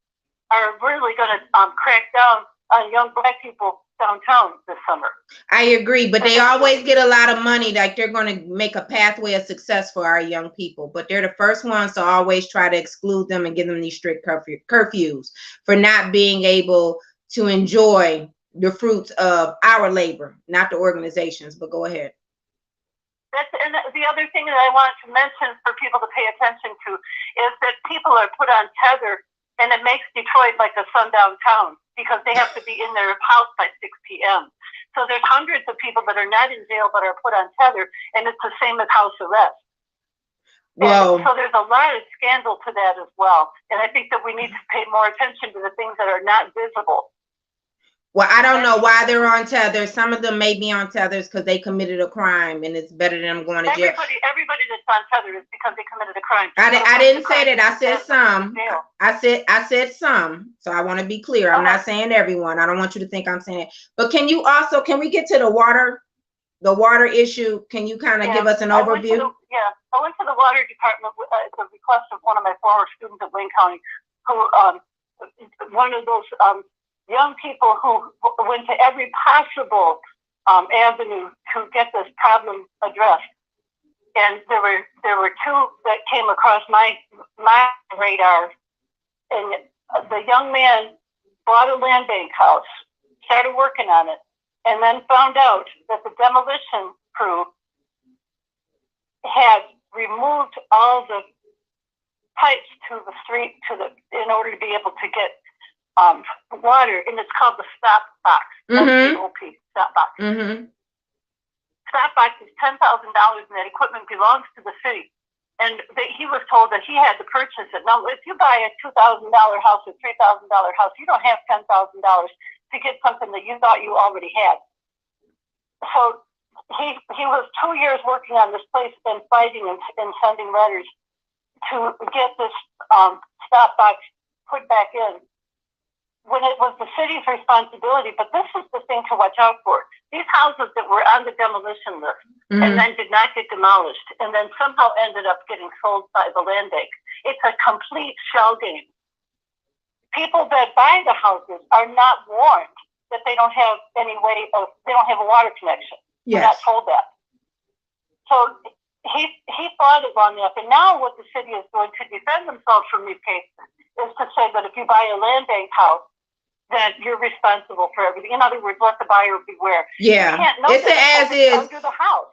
are really going to crack down on young Black people downtown this summer. I agree, but they always get a lot of money. Like they're going to make a pathway of success for our young people, but they're the first ones to always try to exclude them and give them these strict curfews for not being able to enjoy the fruits of our labor, not the organizations. But go ahead. And the other thing that I wanted to mention for people to pay attention to is that people are put on tether, and it makes Detroit like a sundown town because they have to be in their house by 6 p.m. So there's hundreds of people that are not in jail but are put on tether, and it's the same as house arrest. So there's a lot of scandal to that as well. And I think that we need to pay more attention to the things that are not visible. Well, I don't know why they're on tethers. Some of them may be on tethers because they committed a crime, and it's better than them going to jail. Everybody that's on tether is because they committed a crime. I didn't say that. I said some. I said some. So I want to be clear. I'm not saying everyone. I don't want you to think I'm saying it. But can we get to the water issue? Can you kind of give us an overview? I went to the water department at the request of one of my former students at Wayne County, who one of those young people who went to every possible avenue to get this problem addressed. And there were two that came across my radar. And the young man bought a land bank house, started working on it, and then found out that the demolition crew had removed all the pipes to the street in order to be able to get water, and it's called the stop box. Stop box. Stop box is $10,000, and that equipment belongs to the city. And he was told that he had to purchase it. Now, if you buy a $2,000 house or $3,000 house, you don't have $10,000 to get something that you thought you already had. So he was 2 years working on this place and fighting and sending letters to get this stop box put back in when it was the city's responsibility. But this is the thing to watch out for. These houses that were on the demolition list and then did not get demolished and then somehow ended up getting sold by the land bank. It's a complete shell game. People that buy the houses are not warned that they don't have any way of, they don't have a water connection. Yes. They're not told that. So he thought it long enough. And now what the city is doing to defend themselves from these cases is to say that if you buy a land bank house, that you're responsible for everything. In other words, let the buyer beware. Yeah, it's an as is. Under the house.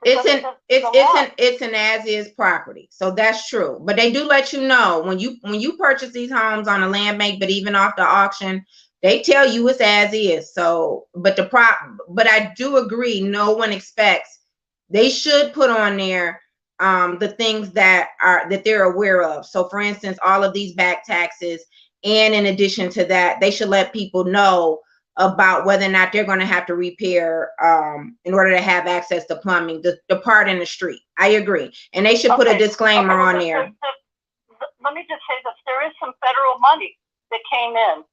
It's an as is property. So that's true. But they do let you know when you purchase these homes on a land bank, but even off the auction, they tell you it's as is. So, but I do agree. No one expects. They should put on there the things that they're aware of. So, for instance, all of these back taxes. And in addition to that, they should let people know about whether or not they're going to have to repair in order to have access to plumbing, the part in the street. I agree. And they should put a disclaimer on there. Let me just say this. There is some federal money that came in.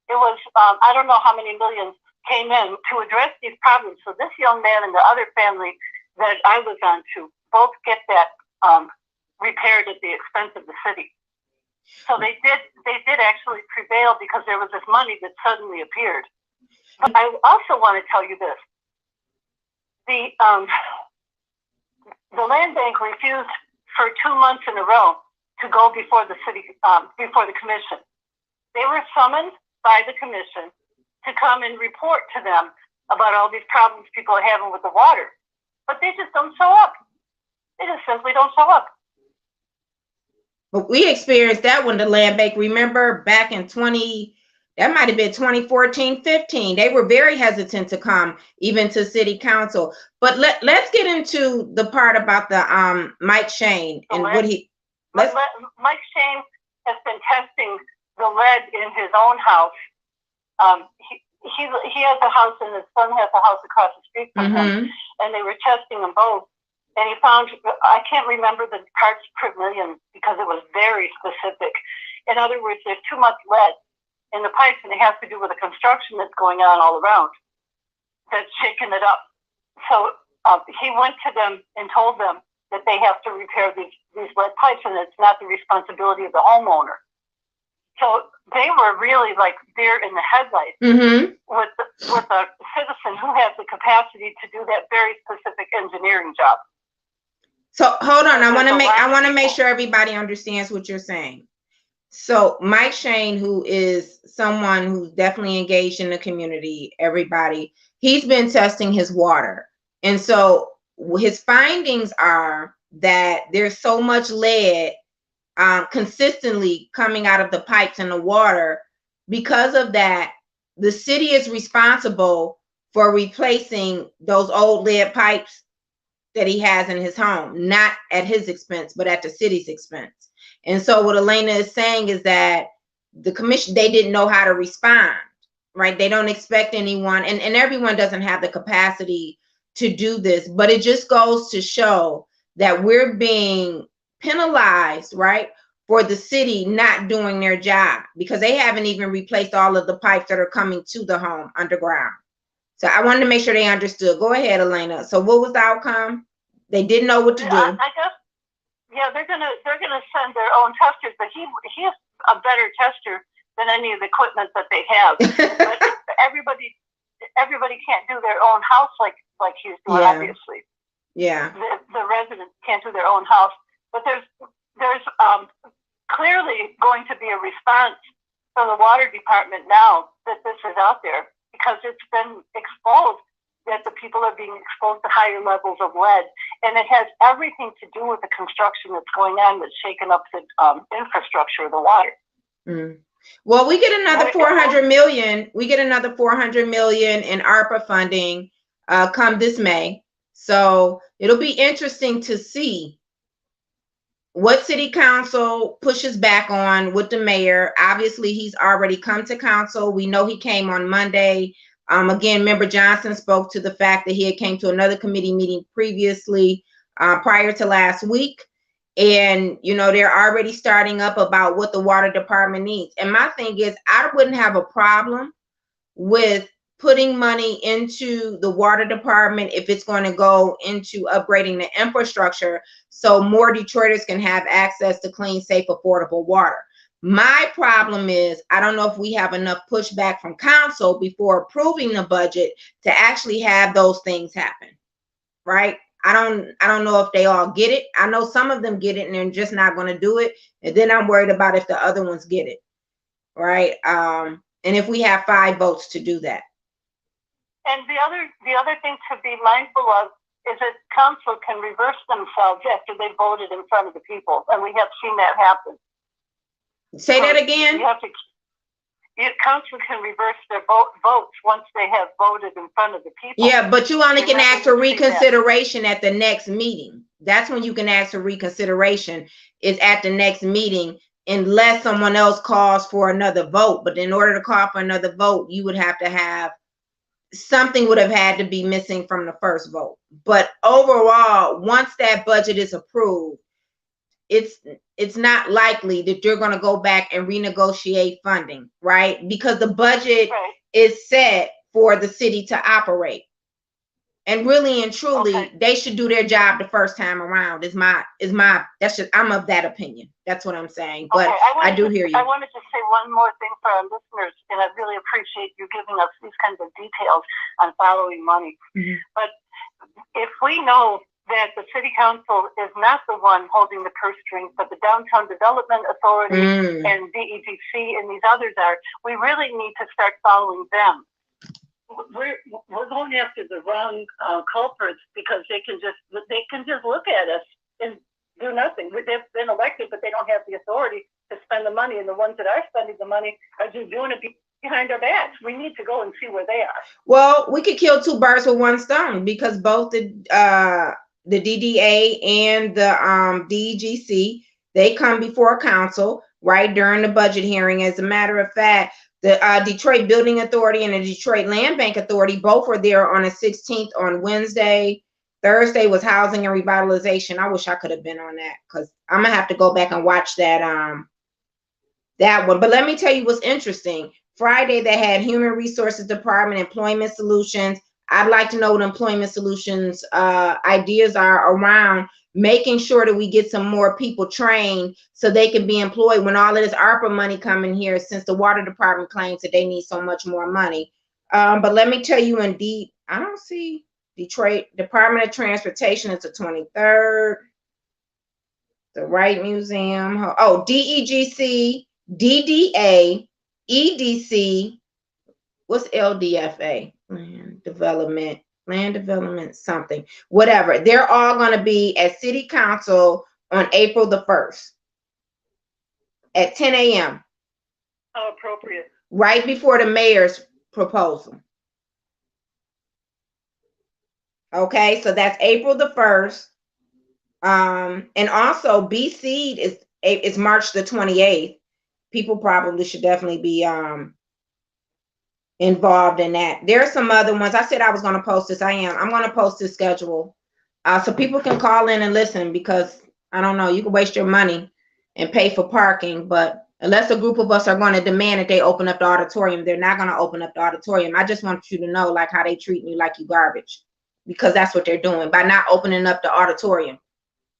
It was, I don't know how many millions came in to address these problems. So this young man and the other family that I was on to both get that repaired at the expense of the city. So they did actually prevail because there was this money that suddenly appeared. But I also want to tell you this. The land bank refused for 2 months in a row to go before the city, before the commission. They were summoned by the commission to come and report to them about all these problems people are having with the water. But they just don't show up. They just simply don't show up. But we experienced that when the land bank, remember back in 2014, 15, they were very hesitant to come even to city council. But let's get into the part about the Mike Shane and what he. Mike Shane has been testing the lead in his own house. He has a house and his son has a house across the street from him, and they were testing them both. And he found, I can't remember the parts per million because it was very specific. In other words, there's too much lead in the pipes, and it has to do with the construction that's going on all around that's shaking it up. So he went to them and told them that they have to repair these lead pipes, and it's not the responsibility of the homeowner. So they were really like deer in the headlights with a citizen who has the capacity to do that very specific engineering job. So hold on, I want to make sure everybody understands what you're saying. So Mike Shane, who is someone who's definitely engaged in the community, everybody, he's been testing his water. And so his findings are that there's so much lead consistently coming out of the pipes in the water. Because of that, the city is responsible for replacing those old lead pipes that he has in his home, not at his expense, but at the city's expense. And so what Elena is saying is that the commission, they didn't know how to respond, right? They don't expect anyone, and everyone doesn't have the capacity to do this, but it just goes to show that we're being penalized, right, for the city not doing their job because they haven't even replaced all of the pipes that are coming to the home underground. So I wanted to make sure they understood. Go ahead, Elena. So what was the outcome? They didn't know what to do. I guess, yeah, they're gonna send their own testers, but he is a better tester than any of the equipment that they have. But everybody can't do their own house like he's doing, obviously. Yeah. The residents can't do their own house, but there's clearly going to be a response from the water department now that this is out there, because it's been exposed that the people are being exposed to higher levels of lead. And it has everything to do with the construction that's going on that's shaking up the infrastructure of the water. Well, we get another 400 million. We get another 400 million in ARPA funding come this May. So it'll be interesting to see what city council pushes back on with the mayor. Obviously, he's already come to council. We know he came on Monday Again, Member Johnson spoke to the fact that he had came to another committee meeting previously, prior to last week. And, you know, they're already starting up about what the water department needs. And my thing is, I wouldn't have a problem with putting money into the water department if it's going to go into upgrading the infrastructure so more Detroiters can have access to clean, safe, affordable water. My problem is, I don't know if we have enough pushback from council before approving the budget to actually have those things happen, right? I don't know if they all get it. I know some of them get it and they're just not going to do it. And then I'm worried about if the other ones get it, right? And if we have 5 votes to do that. And the other thing to be mindful of is that council can reverse themselves after they voted in front of the people, and we have seen that happen. Say that again. Council can reverse their votes once they have voted in front of the people. Yeah, but you only can ask for reconsideration at the next meeting. That's when you can ask for reconsideration, is at the next meeting, unless someone else calls for another vote. But in order to call for another vote, you would have to have something would have had to be missing from the first vote. But overall, once that budget is approved, it's not likely that you're going to go back and renegotiate funding, right? Because the budget is set for the city to operate. And really and truly, they should do their job the first time around. I'm of that opinion. That's what I'm saying. But I do hear you. I wanted to say one more thing for our listeners, and I really appreciate you giving us these kinds of details on following money. Mm-hmm. But if we know that the city council is not the one holding the purse strings, but the Downtown Development Authority and DEGC and these others are, we really need to start following them. We're going after the wrong culprits because they can just look at us and do nothing. They've been elected, but they don't have the authority to spend the money, and the ones that are spending the money are just doing it behind our backs. We need to go and see where they are. Well, we could kill 2 birds with 1 stone, because both the DDA and the DEGC, they come before council right during the budget hearing. As a matter of fact, the Detroit Building Authority and the Detroit Land Bank Authority both were there on the 16th on Wednesday. Thursday was housing and revitalization. I wish I could have been on that, because I'm gonna have to go back and watch that one. But let me tell you what's interesting. Friday they had Human Resources Department, Employment Solutions. I'd like to know what Employment Solutions ideas are around making sure that we get some more people trained so they can be employed when all of this ARPA money coming here, since the water department claims that they need so much more money. But let me tell you, indeed, I don't see Detroit Department of Transportation. It's the 23rd. The Wright Museum. Oh, DEGC, DDA, EDC. What's LDFA? Land development, something, whatever. They're all going to be at City Council on April the 1st at 10 a.m. How appropriate. Right before the mayor's proposal. Okay, so that's April the 1st. And also BC is March the 28th. People probably should definitely be involved in that. There are some other ones. I said I was going to post this. I'm going to post this schedule so people can call in and listen, because I don't know, you can waste your money and pay for parking, but unless a group of us are going to demand that they open up the auditorium, they're not going to open up the auditorium. I just want you to know, like, how they treat you like you garbage, because that's what they're doing by not opening up the auditorium.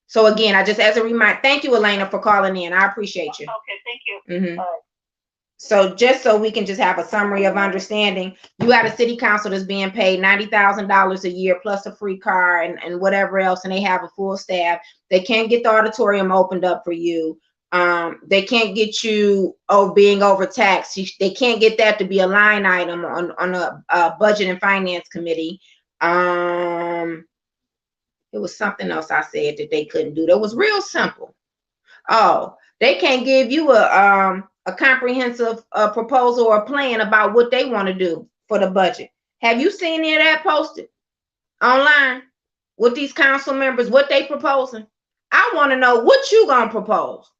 So again, I just, as a reminder, thank you, Elena, for calling in. I appreciate you. Okay, thank you. Mm-hmm. So just so we can just have a summary of understanding, you got a city council that's being paid $90,000 a year plus a free car and whatever else, and they have a full staff. They can't get the auditorium opened up for you. They can't get you being overtaxed. They can't get that to be a line item on a budget and finance committee. It was something else I said that they couldn't do. That was real simple. Oh, they can't give you a comprehensive proposal or plan about what they want to do for the budget. Have you seen any of that posted online with these council members, what they proposing? I want to know what you gonna propose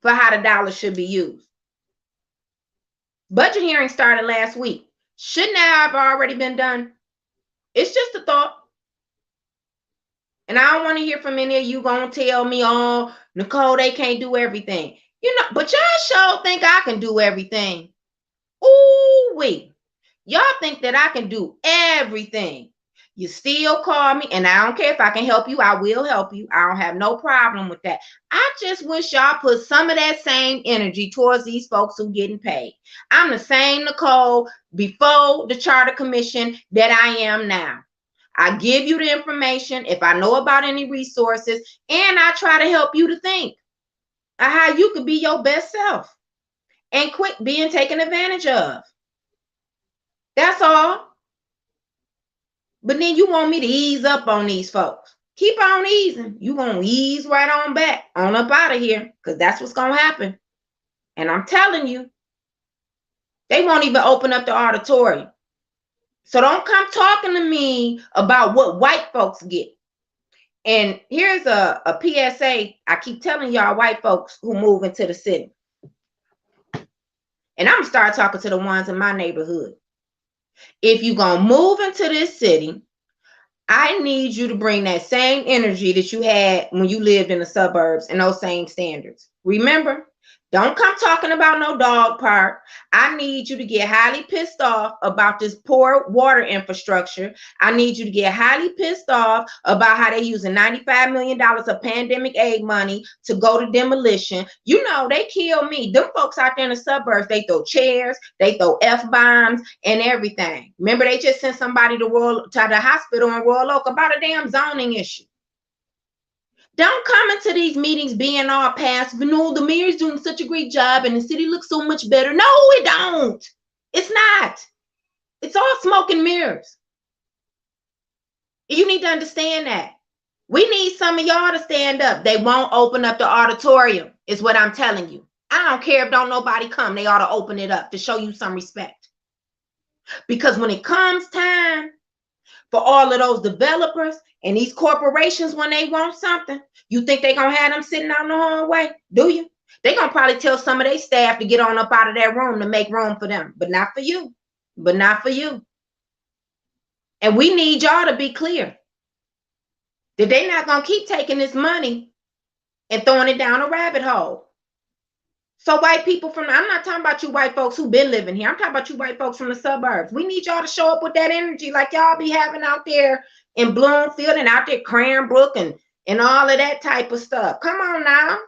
for how the dollars should be used. Budget hearing started last week. Shouldn't that have already been done? It's just a thought. And I don't want to hear from any of you gonna tell me, oh, Nicole, they can't do everything. You know, but y'all sure think I can do everything. Ooh, wait. Y'all think that I can do everything. You still call me, and I don't care if I can help you. I will help you. I don't have no problem with that. I just wish y'all put some of that same energy towards these folks who getting paid. I'm the same Nicole before the Charter Commission that I am now. I give you the information if I know about any resources, and I try to help you to think of how you could be your best self and quit being taken advantage of. That's all. But then you want me to ease up on these folks. Keep on easing. You're going to ease right on back, on up out of here, because that's what's going to happen. And I'm telling you, they won't even open up the auditorium. So don't come talking to me about what white folks get. And here's a PSA. I keep telling y'all white folks who move into the city. And I'm going to start talking to the ones in my neighborhood. If you're going to move into this city, I need you to bring that same energy that you had when you lived in the suburbs and those same standards. Remember, don't come talking about no dog park. I need you to get highly pissed off about this poor water infrastructure. I need you to get highly pissed off about how they're using $95 million of pandemic aid money to go to demolition. You know, they kill me. Them folks out there in the suburbs, they throw chairs, they throw F-bombs and everything. Remember, they just sent somebody to the hospital in Royal Oak about a damn zoning issue. Don't come into these meetings being all passive. No, the mayor's doing such a great job and the city looks so much better. No, it don't. It's not. It's all smoke and mirrors. You need to understand that. We need some of y'all to stand up. They won't open up the auditorium, is what I'm telling you. I don't care if don't nobody come. They ought to open it up to show you some respect. Because when it comes time for all of those developers and these corporations, when they want something, you think they're going to have them sitting out in the hallway? Do you? They're going to probably tell some of their staff to get on up out of that room to make room for them. But not for you. But not for you. And we need y'all to be clear that they're not going to keep taking this money and throwing it down a rabbit hole. So white people I'm not talking about you white folks who've been living here. I'm talking about you white folks from the suburbs. We need y'all to show up with that energy like y'all be having out there in Bloomfield and out there Cranbrook and all of that type of stuff. Come on now.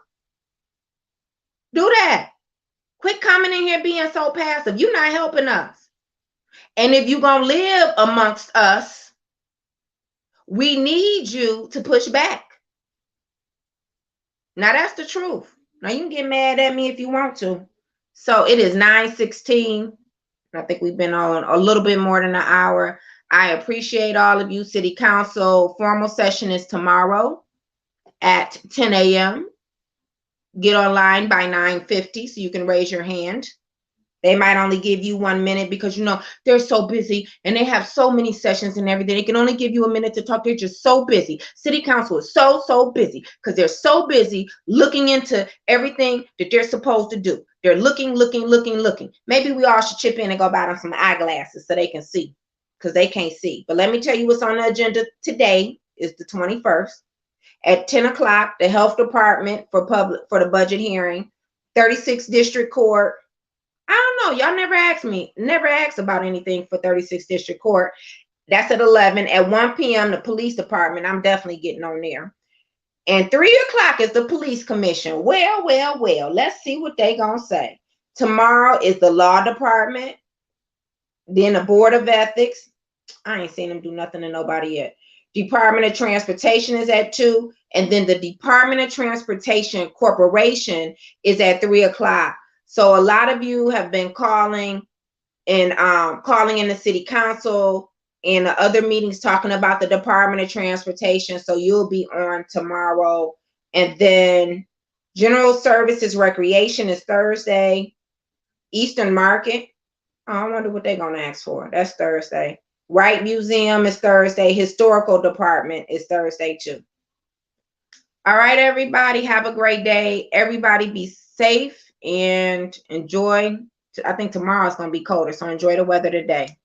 Do that. Quit coming in here being so passive. You're not helping us. And if you're going to live amongst us, we need you to push back. Now, that's the truth. Now, you can get mad at me if you want to. So it is 9:16. I think we've been on a little bit more than an hour. I appreciate all of you. City Council formal session is tomorrow at 10 a.m. Get online by 9:50 so you can raise your hand. They might only give you 1 minute because, you know, they're so busy and they have so many sessions and everything. They can only give you a minute to talk. They're just so busy. City Council is so busy because they're so busy looking into everything that they're supposed to do. They're looking. Maybe we all should chip in and go buy them some eyeglasses so they can see, because they can't see. But let me tell you what's on the agenda today is the 21st. At 10 o'clock, the Health Department for the budget hearing, 36th District Court. I don't know. Y'all never asked about anything for 36th District Court. That's at 11. At 1 p.m., the Police Department. I'm definitely getting on there. And 3 o'clock is the Police Commission. Well. Let's see what they gonna say. Tomorrow is the Law Department. Then the Board of Ethics. I ain't seen them do nothing to nobody yet. Department of Transportation is at 2. And then the Department of Transportation Corporation is at 3 o'clock. So a lot of you have been calling in the City Council and other meetings talking about the Department of Transportation. So you'll be on tomorrow. And then General Services Recreation is Thursday. Eastern Market. I wonder what they're going to ask for. That's Thursday. Wright Museum is Thursday. Historical Department is Thursday too. All right, everybody. Have a great day. Everybody be safe and enjoy. I think tomorrow is going to be colder, so enjoy the weather today.